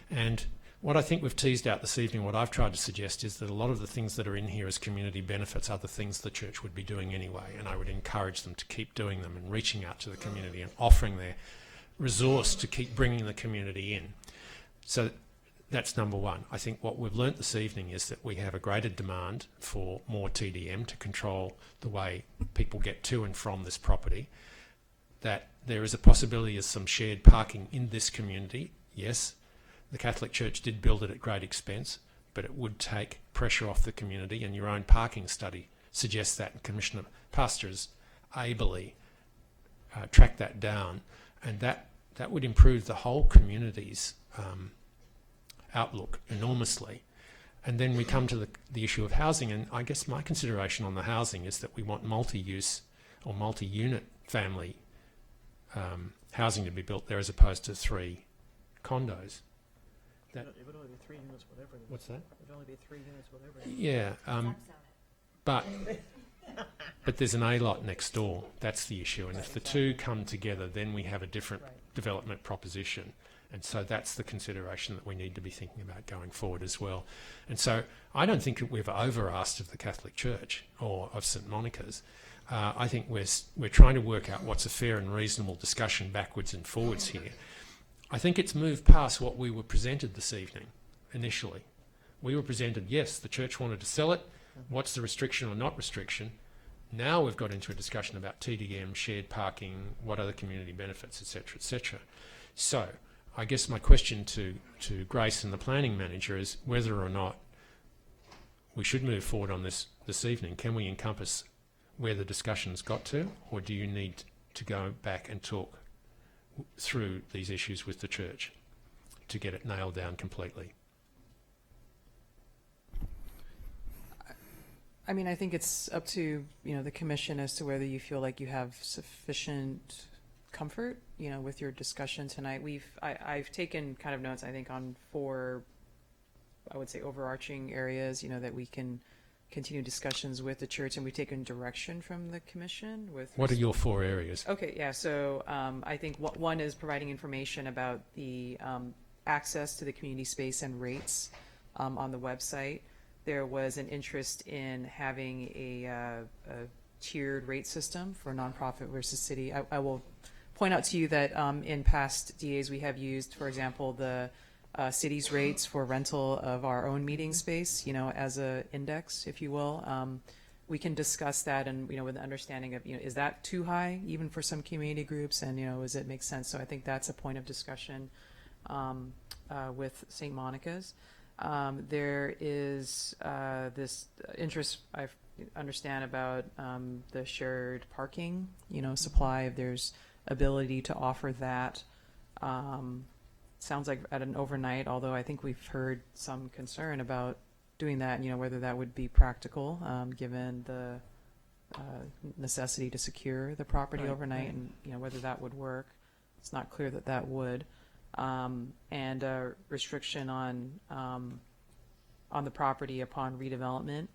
And what I think we've teased out this evening, what I've tried to suggest is that a lot of the things that are in here as community benefits are the things the church would be doing anyway, and I would encourage them to keep doing them and reaching out to the community and offering their resource to keep bringing the community in. So that's number one. I think what we've learnt this evening is that we have a greater demand for more TDM to control the way people get to and from this property, that there is a possibility of some shared parking in this community. Yes, the Catholic Church did build it at great expense, but it would take pressure off the community, and your own parking study suggests that, and Commissioner Pastor has ably tracked that down, and that would improve the whole community's outlook enormously. And then we come to the issue of housing, and I guess my consideration on the housing is that we want multi-use or multi-unit family housing to be built there as opposed to 3 condos. It would only be 3 units, whatever. What's that? It would only be 3 units, whatever. Yeah, but there's an A lot next door. That's the issue. And if the two come together, then we have a different development proposition. And so that's the consideration that we need to be thinking about going forward as well. And so I don't think we've over-asked of the Catholic Church or of St Monica's. I think we're trying to work out what's a fair and reasonable discussion backwards and forwards here. I think it's moved past what we were presented this evening initially. We were presented, yes, the church wanted to sell it. What's the restriction or not restriction? Now we've got into a discussion about TDM, shared parking, what are the community benefits, etc., etc. So I guess my question to Grace and the planning manager is whether or not we should move forward on this evening. Can we encompass where the discussion's got to, or do you need to go back and talk through these issues with the church to get it nailed down completely? I mean, I think it's up to, the commission as to whether you feel like you have sufficient comfort, with your discussion tonight. I've taken kind of notes, I think, on 4, I would say, overarching areas, that we can continue discussions with the church, and we've taken direction from the commission with. What are your 4 areas? Okay, yeah. So I think one is providing information about the access to the community space and rates on the website. There was an interest in having a tiered rate system for nonprofit versus city. I will point out to you that in past DAs we have used, for example, the city's rates for rental of our own meeting space, as a index, if you will. We can discuss that, and with the understanding of, is that too high even for some community groups, and does it make sense? So I think that's a point of discussion with St. Monica's. There is this interest I've understand about the shared parking, supply, if there's ability to offer that. Sounds like at an overnight, although I think we've heard some concern about doing that, whether that would be practical, given the necessity to secure the property overnight, and whether that would work. It's not clear that that would. And a restriction on the property upon redevelopment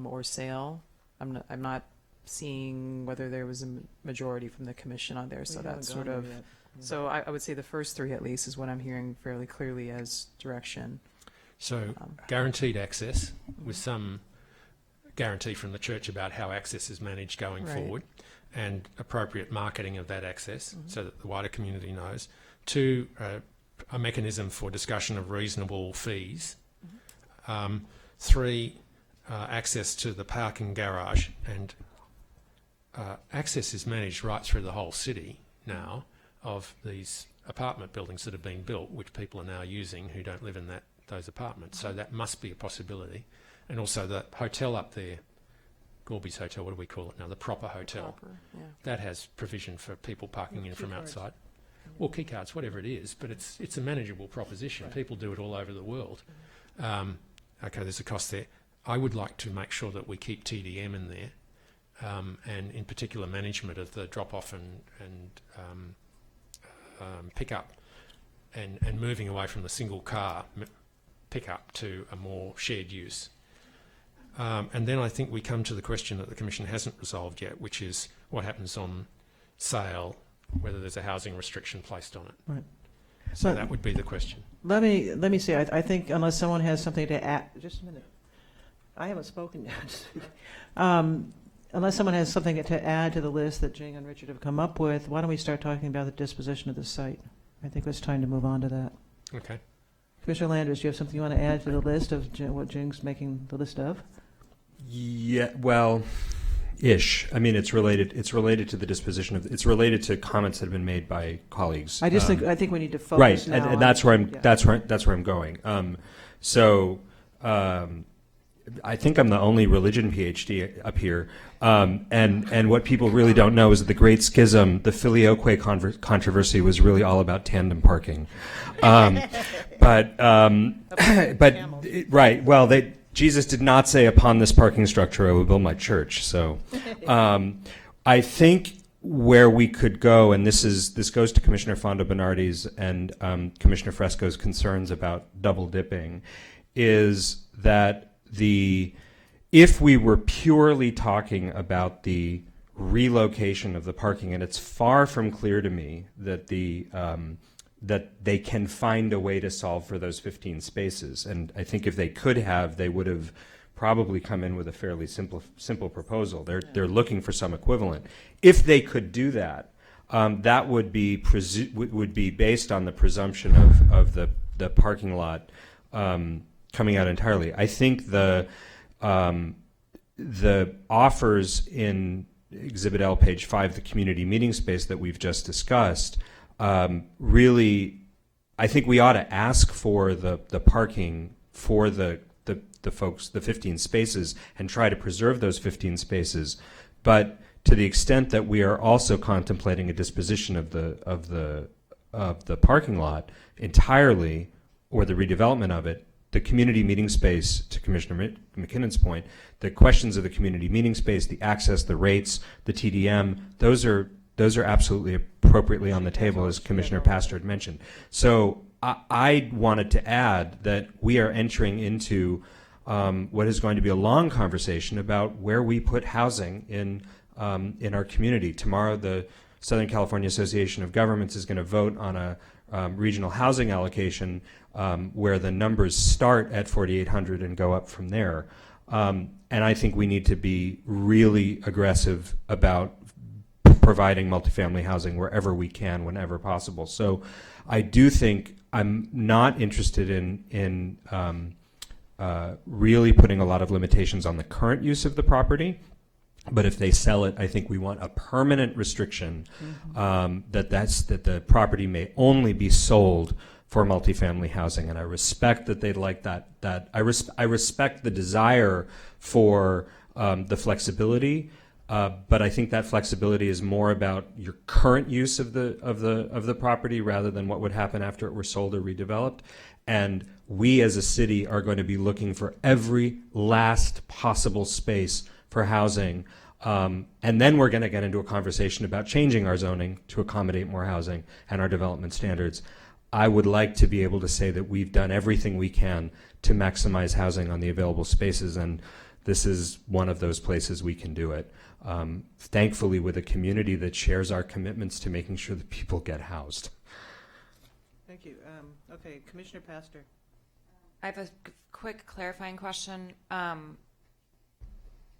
or sale. I'm not seeing whether there was a majority from the commission on there, so that's sort of. So I would say the first three, at least, is what I'm hearing fairly clearly as direction. So guaranteed access with some guarantee from the church about how access is managed going forward, and appropriate marketing of that access so that the wider community knows. 2, a mechanism for discussion of reasonable fees. 3, access to the parking garage, and access is managed right through the whole city now of these apartment buildings that have been built, which people are now using who don't live in those apartments. So that must be a possibility. And also the hotel up there, Gorby's Hotel, what do we call it now? The proper hotel. That has provision for people parking in from outside. Well, key cards, whatever it is, but it's a manageable proposition. People do it all over the world. Okay, there's a cost there. I would like to make sure that we keep TDM in there, and in particular management of the drop-off and pickup, and moving away from the single car pickup to a more shared use. And then I think we come to the question that the Commission hasn't resolved yet, which is what happens on sale, whether there's a housing restriction placed on it. Right. So that would be the question. Let me say, I think unless someone has something to add, just a minute. I haven't spoken yet. Unless someone has something to add to the list that Jing and Richard have come up with, why don't we start talking about the disposition of the site? I think it's time to move on to that. Okay. Commissioner Landers, do you have something you want to add to the list of what Jing's making the list of? Yeah, well, ish. I mean, it's related to the disposition of. It's related to comments that have been made by colleagues. I think we need to focus now and that's where I'm going. I think I'm the only religion PhD up here, and what people really don't know is that the Great Schism, the Filioque controversy, was really all about tandem parking. Jesus did not say, "Upon this parking structure I will build my church." So, I think where we could go, and this goes to Commissioner Fondo Bernardi's and Commissioner Fresco's concerns about double dipping, is that if we were purely talking about the relocation of the parking, and it's far from clear to me that that they can find a way to solve for those 15 spaces. And I think if they could have, they would have probably come in with a fairly simple proposal. They're looking for some equivalent. If they could do that, that would be based on the presumption of the parking lot coming out entirely. I think the offers in Exhibit L, page 5, the community meeting space that we've just discussed, really, I think we ought to ask for the parking for the folks, the 15 spaces, and try to preserve those 15 spaces. But to the extent that we are also contemplating a disposition of the parking lot entirely, or the redevelopment of it, the community meeting space, to Commissioner McKinnon's point, the questions of the community meeting space, the access, the rates, the TDM, those are absolutely appropriately on the table, as Commissioner Pastor had mentioned. So I wanted to add that we are entering into what is going to be a long conversation about where we put housing in our community. Tomorrow, the Southern California Association of Governments is going to vote on a regional housing allocation where the numbers start at 4,800 and go up from there. And I think we need to be really aggressive about providing multifamily housing wherever we can, whenever possible. So I do think I'm not interested in really putting a lot of limitations on the current use of the property. But if they sell it, I think we want a permanent restriction that the property may only be sold for multifamily housing. And I respect that they'd like that. I respect the desire for the flexibility. But I think that flexibility is more about your current use of the property rather than what would happen after it were sold or redeveloped. And we as a city are going to be looking for every last possible space for housing. And then we're going to get into a conversation about changing our zoning to accommodate more housing and our development standards. I would like to be able to say that we've done everything we can to maximize housing on the available spaces, and this is one of those places we can do it. Thankfully, with a community that shares our commitments to making sure that people get housed. Thank you. Okay, Commissioner Pastor. I have a quick clarifying question.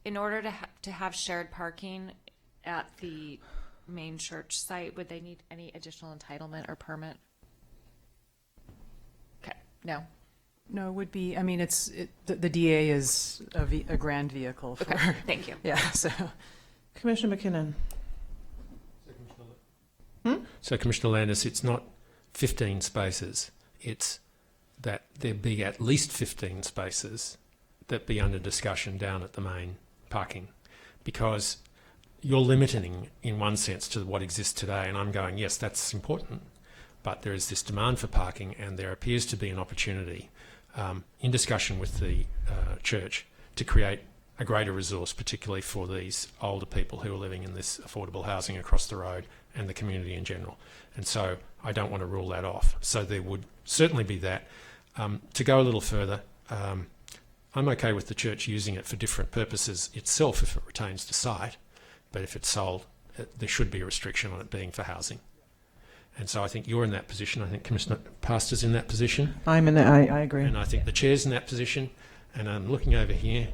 In order to have shared parking at the main church site, would they need any additional entitlement or permit? Okay, no. No, it would be, I mean, the DA is a grand vehicle for. Okay, thank you. Yeah, so. Commissioner McKinnon. So, Commissioner Landis, it's not 15 spaces. It's that there be at least 15 spaces that be under discussion down at the main parking, because you're limiting in one sense to what exists today, and I'm going, yes, that's important, but there is this demand for parking, and there appears to be an opportunity in discussion with the church to create a greater resource, particularly for these older people who are living in this affordable housing across the road and the community in general. And so I don't want to rule that off. So there would certainly be that. To go a little further, I'm okay with the church using it for different purposes itself if it retains the site, but if it's sold, there should be a restriction on it being for housing. And so I think you're in that position. I think Commissioner Pastor's in that position. I'm in that. I agree. And I think the chair's in that position. And I'm looking over here.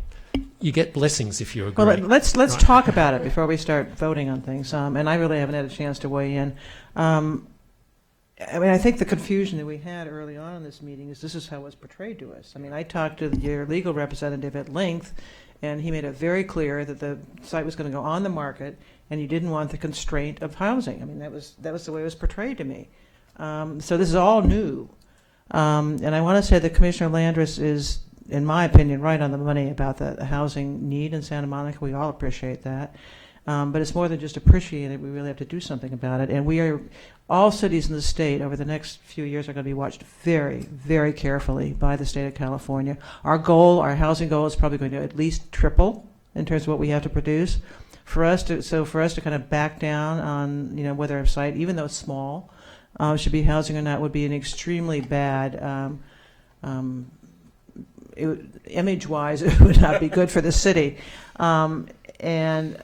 You get blessings if you agree. Well, let's Right. talk about it before we start voting on things. And I really haven't had a chance to weigh in. I mean, I think the confusion that we had early on in this meeting is this is how it was portrayed to us. I mean, I talked to your legal representative at length, and he made it very clear that the site was going to go on the market, and you didn't want the constraint of housing. I mean, that was the way it was portrayed to me. So this is all new. And I want to say that Commissioner Landris is, in my opinion, right on the money about the housing need in Santa Monica. We all appreciate that. But it's more than just appreciate it. We really have to do something about it. And all cities in the state over the next few years are going to be watched very, very carefully by the state of California. Our housing goal is probably going to at least triple in terms of what we have to produce. For us to kind of back down on, whether a site, even though it's small, should be housing or not, would be an extremely bad, image-wise, it would not be good for the city. And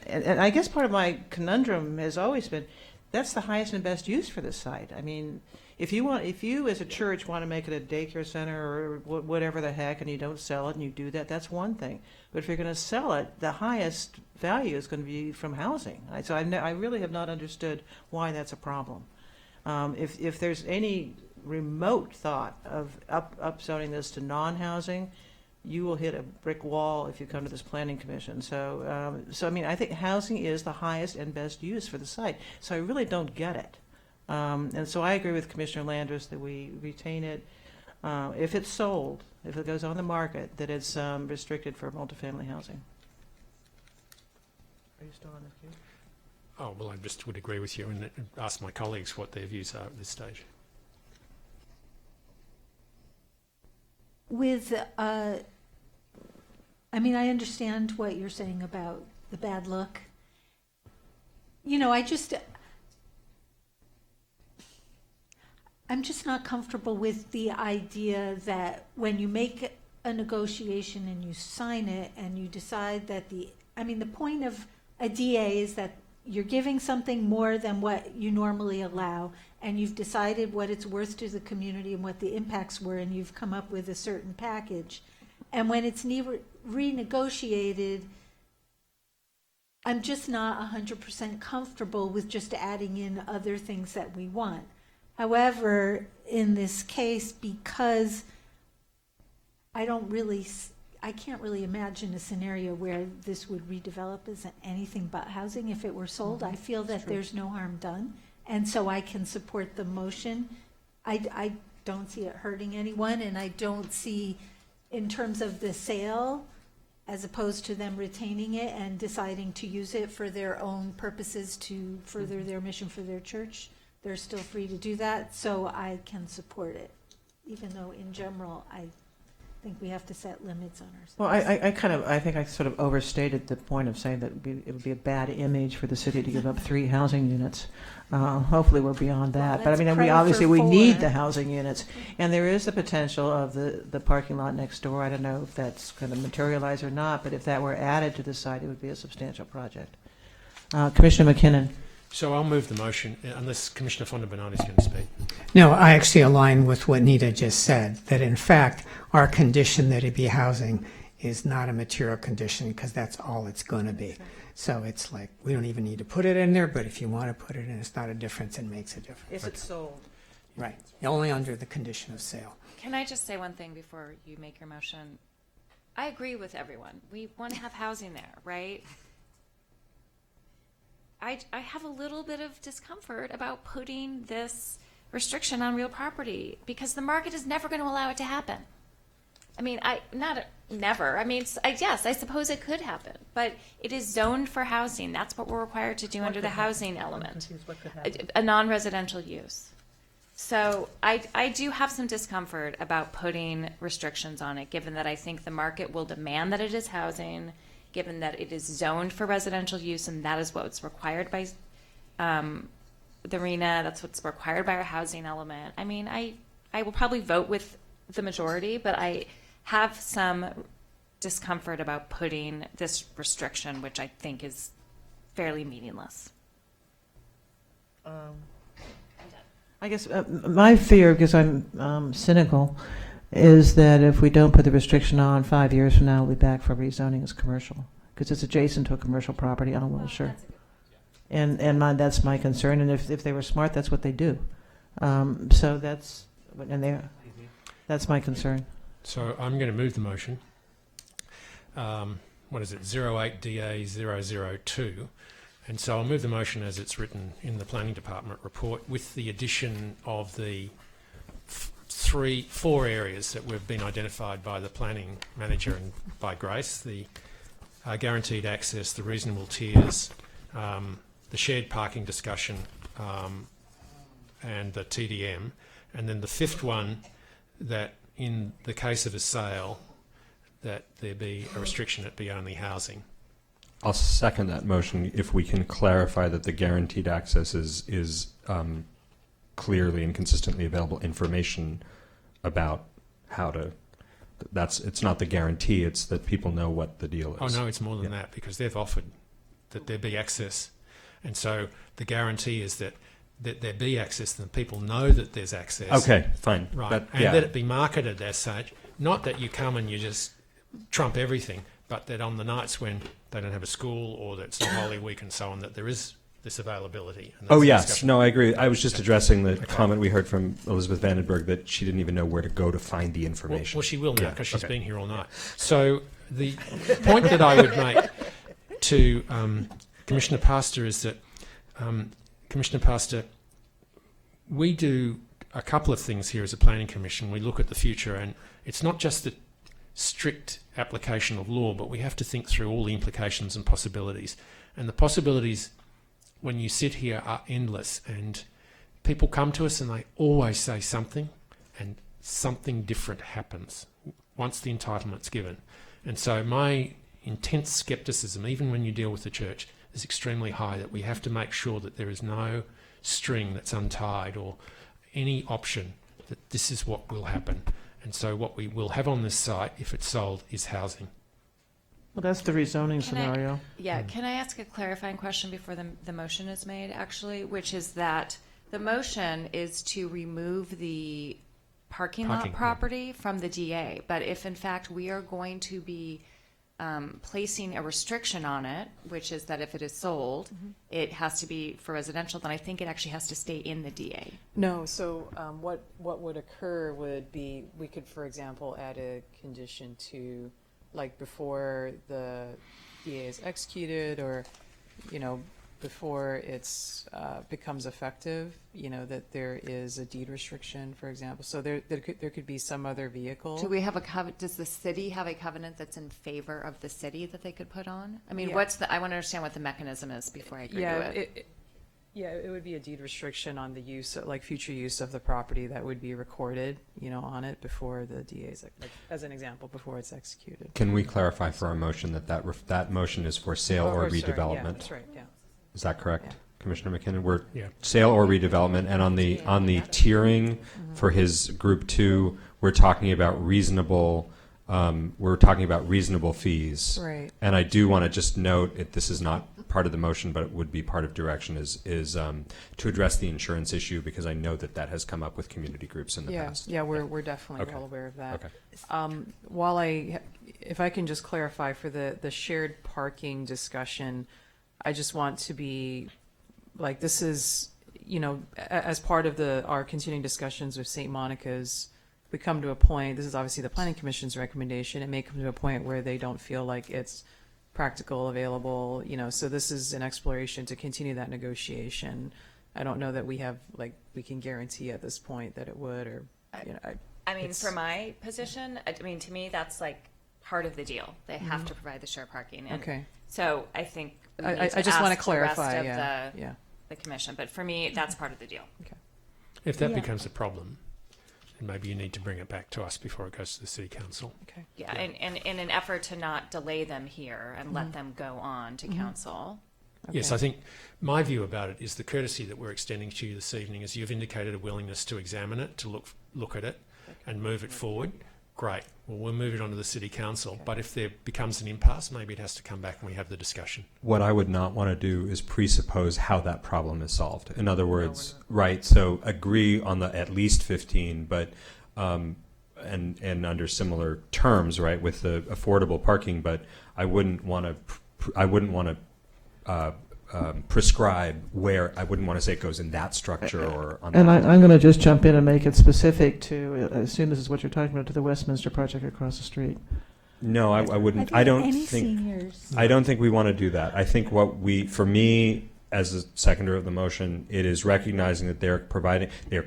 I guess part of my conundrum has always been, that's the highest and best use for this site. I mean, if you as a church want to make it a daycare center or whatever the heck, and you don't sell it and you do that, that's one thing. But if you're going to sell it, the highest value is going to be from housing. So I really have not understood why that's a problem. If there's any remote thought of upzoning this to non-housing, you will hit a brick wall if you come to this planning commission. So I mean, I think housing is the highest and best use for the site. So I really don't get it. And so I agree with Commissioner Landris that we retain it. If it's sold, if it goes on the market, that it's restricted for multifamily housing. Are you still on this queue? Oh, well, I just would agree with you and ask my colleagues what their views are at this stage. I mean, I understand what you're saying about the bad look. I'm just not comfortable with the idea that when you make a negotiation and you sign it and you decide that the point of a DA is that you're giving something more than what you normally allow, and you've decided what it's worth to the community and what the impacts were, and you've come up with a certain package. And when it's renegotiated, I'm just not 100% comfortable with just adding in other things that we want. However, in this case, because I can't really imagine a scenario where this would redevelop as anything but housing if it were sold. I feel that there's no harm done, and so I can support the motion. I don't see it hurting anyone, and I don't see, in terms of the sale, as opposed to them retaining it and deciding to use it for their own purposes to further their mission for their church. They're still free to do that, so I can support it, even though in general, I think we have to set limits on ourselves. Well, I think I sort of overstated the point of saying that it would be a bad image for the city to give up 3 housing units. Hopefully we're beyond that. But I mean, we obviously need the housing units. And there is the potential of the parking lot next door. I don't know if that's going to materialize or not, but if that were added to the site, it would be a substantial project. Commissioner McKinnon. So I'll move the motion, unless Commissioner Fonda Bernardi is going to speak. No, I actually align with what Nita just said, that in fact, our condition that it be housing is not a material condition because that's all it's going to be. So it's like, we don't even need to put it in there, but if you want to put it in, it's not a difference, it makes a difference. If it's sold. Right, only under the condition of sale. Can I just say one thing before you make your motion? I agree with everyone. We want to have housing there, right? I have a little bit of discomfort about putting this restriction on real property because the market is never going to allow it to happen. I mean, never. I mean, yes, I suppose it could happen, but it is zoned for housing. That's what we're required to do under the housing element, a non-residential use. So I do have some discomfort about putting restrictions on it, given that I think the market will demand that it is housing, given that it is zoned for residential use, and that is what's required by the RENA, that's what's required by our housing element. I mean, I will probably vote with the majority, but I have some discomfort about putting this restriction, which I think is fairly meaningless. I guess my fear, because I'm cynical, is that if we don't put the restriction on, 5 years from now, we'll be back for rezoning as commercial, because it's adjacent to a commercial property on Wilshire. And that's my concern, and if they were smart, that's what they do. So that's my concern. So I'm going to move the motion. What is it, 08DA002. And so I'll move the motion as it's written in the Planning Department report with the addition of the 4 areas that have been identified by the planning manager and by Grace: the guaranteed access, the reasonable tiers, the shared parking discussion, and the TDM. And then the 5th one, that in the case of a sale, that there be a restriction, it be only housing. I'll second that motion if we can clarify that the guaranteed access is clearly and consistently available information about how to. It's not the guarantee; it's that people know what the deal is. Oh no, it's more than that, because they've offered that there be access, and so the guarantee is that there be access and people know that there's access. Okay, fine. Right, and that it be marketed as such. Not that you come and you just trump everything, but that on the nights when they don't have a school or that it's not Holy Week and so on, that there is this availability. And Oh, yes. No, I agree. I was just addressing the comment we heard from Elizabeth Vandenberg that she didn't even know where to go to find the information. Well, she will now because she's been here all night. So the point that I would make to Commissioner Pastor is that, Commissioner Pastor, we do a couple of things here as a planning commission. We look at the future, and it's not just the strict application of law, but we have to think through all the implications and possibilities. And the possibilities, when you sit here, are endless. And people come to us and they always say something, and something different happens once the entitlement's given. And so my intense scepticism, even when you deal with the church, is extremely high, that we have to make sure that there is no string that's untied or any option that this is what will happen. And so what we will have on this site, if it's sold, is housing. Well, that's the rezoning scenario. Can I ask a clarifying question before the motion is made, actually, which is that the motion is to remove the parking lot property from the DA, but if in fact we are going to be placing a restriction on it, which is that if it is sold, it has to be for residential, then I think it actually has to stay in the DA. No, so what would occur would be, we could, for example, add a condition to, like, before the DA is executed, or, before it's becomes effective, that there is a deed restriction, for example. So there could be some other vehicle. Do we have does the city have a covenant that's in favor of the city that they could put on? I mean, Yeah. I want to understand what the mechanism is before I agree to it. It would be a deed restriction on the use, like future use of the property that would be recorded, on it before the DA's, like, as an example, before it's executed. Can we clarify for our motion that motion is for sale or sorry, redevelopment? Yeah, that's right, yeah. Is that correct, Yeah. Commissioner McKinnon? We're Yeah. sale or redevelopment, and on the tiering for his group 2, we're talking about reasonable. We're talking about reasonable fees. Right. And I do want to just note, this is not part of the motion, but it would be part of direction, is to address the insurance issue, because I know that has come up with community groups in the past. Yeah, we're definitely Okay. well aware of that. Okay. If I can just clarify for the shared parking discussion, I just want to be, like, this is, as part of our continuing discussions with St. Monica's, we come to a point, this is obviously the Planning Commission's recommendation, it may come to a point where they don't feel like it's practical, available, so this is an exploration to continue that negotiation. I don't know that we can guarantee at this point that it would, or, I mean, for my position, to me, that's like part of the deal. They have to provide the shared parking. And Okay. So I think we I need to just want to ask clarify, the rest of yeah. the commission. But for me, that's part of the deal. Okay. If that Yeah. becomes a problem, then maybe you need to bring it back to us before it goes to the city council. Okay. Yeah, and in an effort to not delay them here and let them go on to council. Yes, I think my view about it is the courtesy that we're extending to you this evening is you've indicated a willingness to examine it, to look at it and move it forward. Great. Well, we'll move it on to the city council. But if there becomes an impasse, maybe it has to come back and we have the discussion. What I would not want to do is presuppose how that problem is solved. In other words, right, so agree on the at least 15, but and under similar terms, right, with the affordable parking, but I wouldn't want to prescribe where. I wouldn't want to say it goes in that structure or on And that. I'm going to just jump in and make it specific to, I assume this is what you're talking about, to the Westminster project across the street. No, I wouldn't. I don't think we want to do that. I think for me, as a seconder of the motion, it is recognizing that they're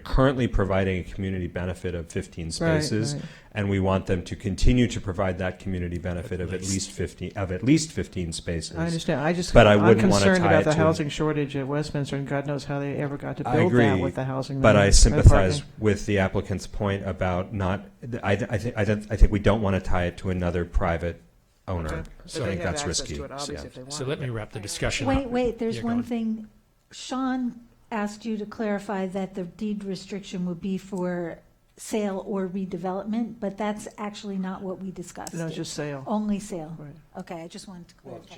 currently providing a community benefit of 15 spaces, right. and we want them to continue to provide that community benefit of at least 15 spaces. I understand. But I'm wouldn't want to concerned tie about it the to housing shortage at Westminster, and God knows how they ever got to I build agree, that with the housing. but I parking. sympathize with the applicant's point about not. I think we don't want to tie it to another private owner. Okay. So But I they think have that's access risky. to it, obviously, if they So want. let me wrap the discussion up. Wait, there's Yeah, go one on. thing. Sean asked you to clarify that the deed restriction would be for sale or redevelopment, but that's actually not what we discussed. No, it's just sale. Only sale. Right. Okay, I just wanted to clarify.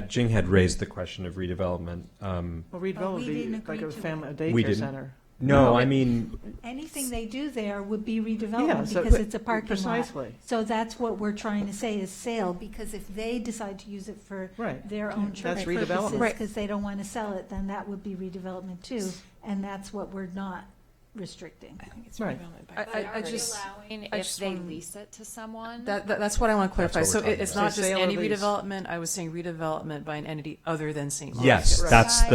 Jing had raised the question of redevelopment. Well, redevelopment Oh, we would be didn't like agree a to family, a it. We daycare didn't. center. No, I mean, Anything they do there would be redevelopment Yeah, so- because but- it's a parking precisely. lot. So that's what we're trying to say is sale, because if they decide to use it for Right. their own church That's purposes, redevelopment. Right. because they don't want to sell it, then that would be redevelopment too, and that's what we're not restricting. Right. I just Allowing I if just they want- lease it to someone? that's what I want to clarify. That's So what we're it's talking not about. just Sale or any lease. redevelopment. I was saying redevelopment by an entity other than St. Monica. yes, Right. that's Right.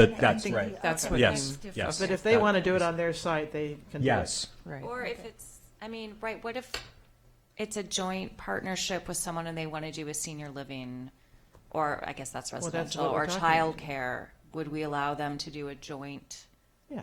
right. That's Okay. what Yes, you- yes. But if they want to do it on their site, they can do it. Yes. Right. Or if it's, right, what if it's a joint partnership with someone and they want to do a senior living, or I guess that's that's residential, what we're or talking about. childcare? Would we allow them to do a joint? Yeah.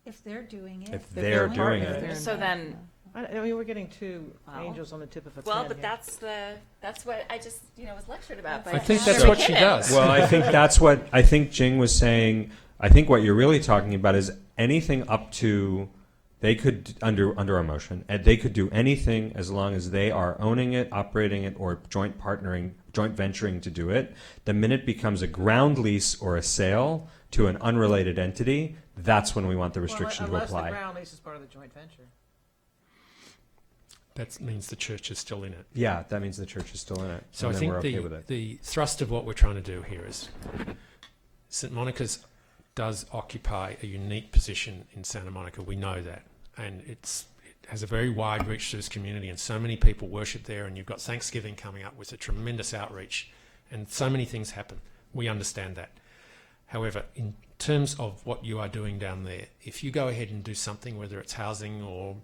If they're doing it. If they're doing partners. it. So then, I mean, we're getting two Wow. angels on the tip of a well, pen but here. that's what I just, was lectured about. by I think that's Heather what she McKinnon. does. Well, I think that's what I think Jing was saying. I think what you're really talking about is anything up to they could under our motion, and they could do anything as long as they are owning it, operating it, or joint venturing to do it. The minute it becomes a ground lease or a sale to an unrelated entity, that's when we want the restriction to Unless apply. the ground lease is part of the joint venture. That means the church is still in it. Yeah, that means the church is still in it. So and I then we're think okay with it. the thrust of what we're trying to do here is St. Monica's does occupy a unique position in Santa Monica. We know that. And it has a very wide reach to this community, and so many people worship there, and you've got Thanksgiving coming up with a tremendous outreach, and so many things happen. we understand that. However, in terms of what you are doing down there, if you go ahead and do something, whether it's housing or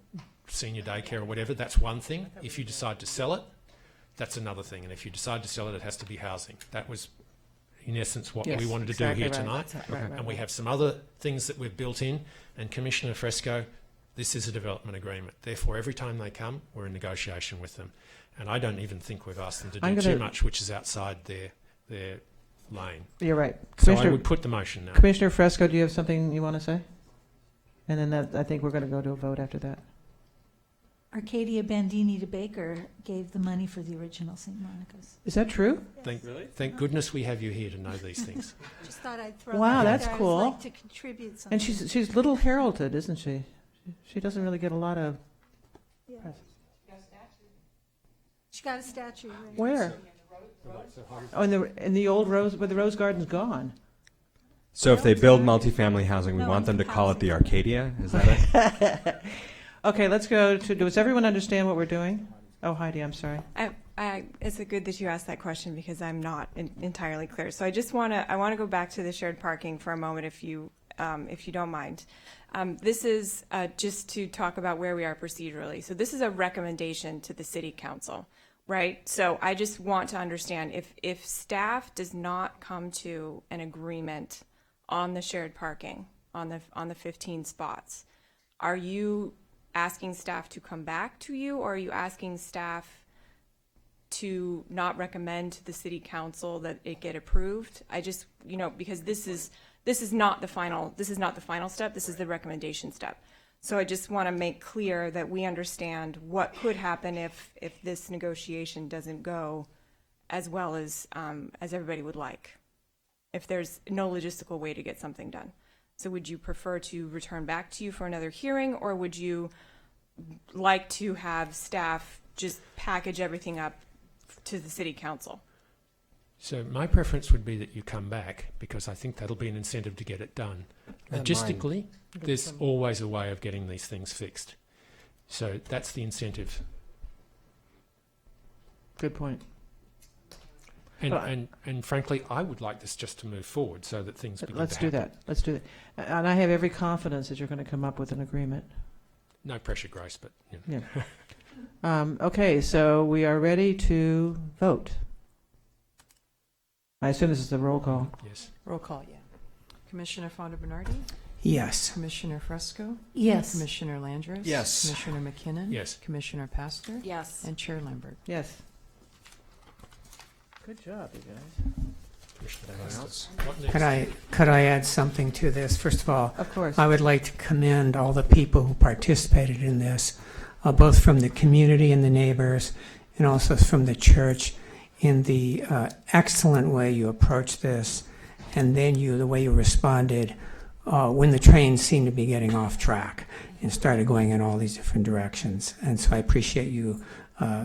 senior daycare or whatever, that's one thing. If you decide to sell it, that's another thing. And if you decide to sell it, it has to be housing. That was, in essence, what Yes, we wanted to exactly do here right. tonight. Right, right, And we right. have some other things that we've built in. And Commissioner Fresco, this is a development agreement. Therefore, every time they come, we're in negotiation with them. And I don't even think we've asked them to I'm do gonna- too much, which is outside their lane. You're right. So I Commissioner- would put the motion now. Commissioner Fresco, do you have something you want to say? And then I think we're going to go to a vote after that. Arcadia Bandini to Baker gave the money for the original St. Monica's. Is that true? Thank goodness we have you here to know these things. Just thought I'd throw Wow, that out that's there. I cool. always like to contribute something. And she's little heralded, isn't she? She doesn't really get a lot of. Yeah. She got a statue. Right? Where? Oh, in the old rose, where the rose garden's gone. So if they build multifamily housing, we want them to call it the Arcadia? Is that it? Okay, let's go to, does everyone understand what we're doing? Oh, Heidi, I'm sorry. It's good that you asked that question because I'm not entirely clear. So I just want to go back to the shared parking for a moment, if you don't mind. This is just to talk about where we are procedurally. So this is a recommendation to the City Council, right? So I just want to understand if staff does not come to an agreement on the shared parking on the 15 spots, are you asking staff to come back to you, or are you asking staff to not recommend to the City Council that it get approved? I just, because this is not the final step, this is the recommendation step. So I just want to make clear that we understand what could happen if this negotiation doesn't go as well as everybody would like, if there's no logistical way to get something done. So would you prefer to return back to you for another hearing, or would you like to have staff just package everything up to the City Council? So my preference would be that you come back, because I think that'll be an incentive to get it done. Logistically, there's always a way of getting these things fixed. So that's the incentive. Good point. And frankly, I would like this just to move forward so that things begin Let's to do happen. that. Let's do that. And I have every confidence that you're going to come up with an agreement. No pressure, Grace, but you know. Yeah. Okay, so we are ready to vote. I assume this is the roll call. Yes. Roll call, yeah. Commissioner Fonda Bernardi? Yes. Commissioner Fresco? Yes. Commissioner Landris? Yes. Commissioner McKinnon? Yes. Commissioner Pastor? Yes. And Chair Lambert? Yes. Good job, you guys. Anyone else? What next? Could I add something to this? First of all, Of course. I would like to commend all the people who participated in this, both from the community and the neighbors, and also from the church, in the excellent way you approached this, and then the way you responded when the train seemed to be getting off track and started going in all these different directions. And so I appreciate you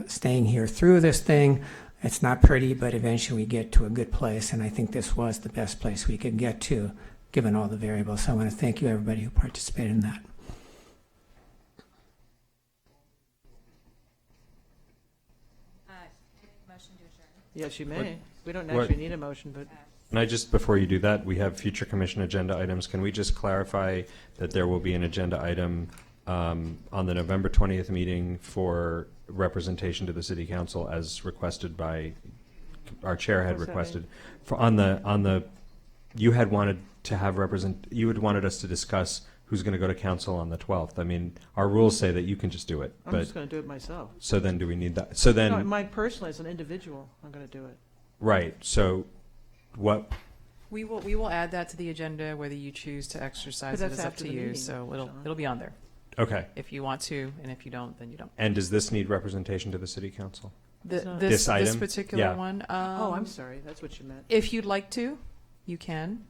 staying here through this thing. It's not pretty, but eventually we get to a good place, and I think this was the best place we could get to, given all the variables. So I want to thank you, everybody who participated in that. Motion to adjourn. Yes, you may. We don't what- actually need a motion, but Can I just, before you do that, we have future commission agenda items. Can we just clarify that there will be an agenda item on the November 20th meeting for representation to the city council as requested by, our chair had What's that requested. For on the, you had wanted to have you had wanted us to discuss who's going to go to council on the 12th. I mean, our rules say that you can just do it, I'm but, just going to do it myself. so then do we need that? So then. No, mine personally, as an individual, I'm going to do it. Right, so what, We will add that to the agenda, whether you choose to exercise But it that's is up after to the you. meeting, So Sean. it'll be on there okay. if you want to, and if you don't, then you don't. And does this need representation to the city council? It's not- This item? This particular Yeah. one. Oh, I'm sorry. That's what you meant. If you'd like to, you can.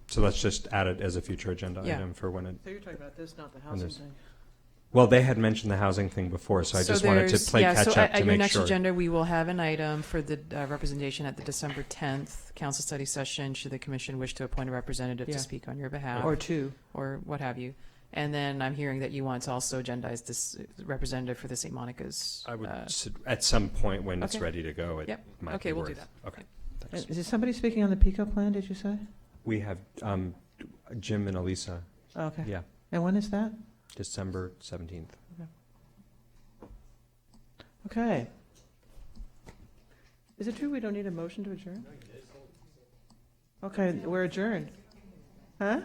So let's just add it as a future agenda Yeah. item for when it, So you're talking about this, not the housing there's- thing. well, they had mentioned the housing thing before, so I just wanted to play catch so up at to your make next sure. agenda, we will have an item for the representation at the December 10th council study session, should the commission wish to appoint a representative Yeah. to speak on your behalf. Or two. Or what have you. And then I'm hearing that you want to also agendize this representative for the St. Monica's. I would, at some point when it's okay. ready to go, it Yep. might Okay, be we'll do worth- that. Okay, Thanks. Is there somebody speaking on the PICO plan, did you say? We have Jim and Elisa. Okay. Yeah, And when is that? December 17th. Okay. Is it true we don't need a motion to adjourn? Okay, we're adjourned. Huh?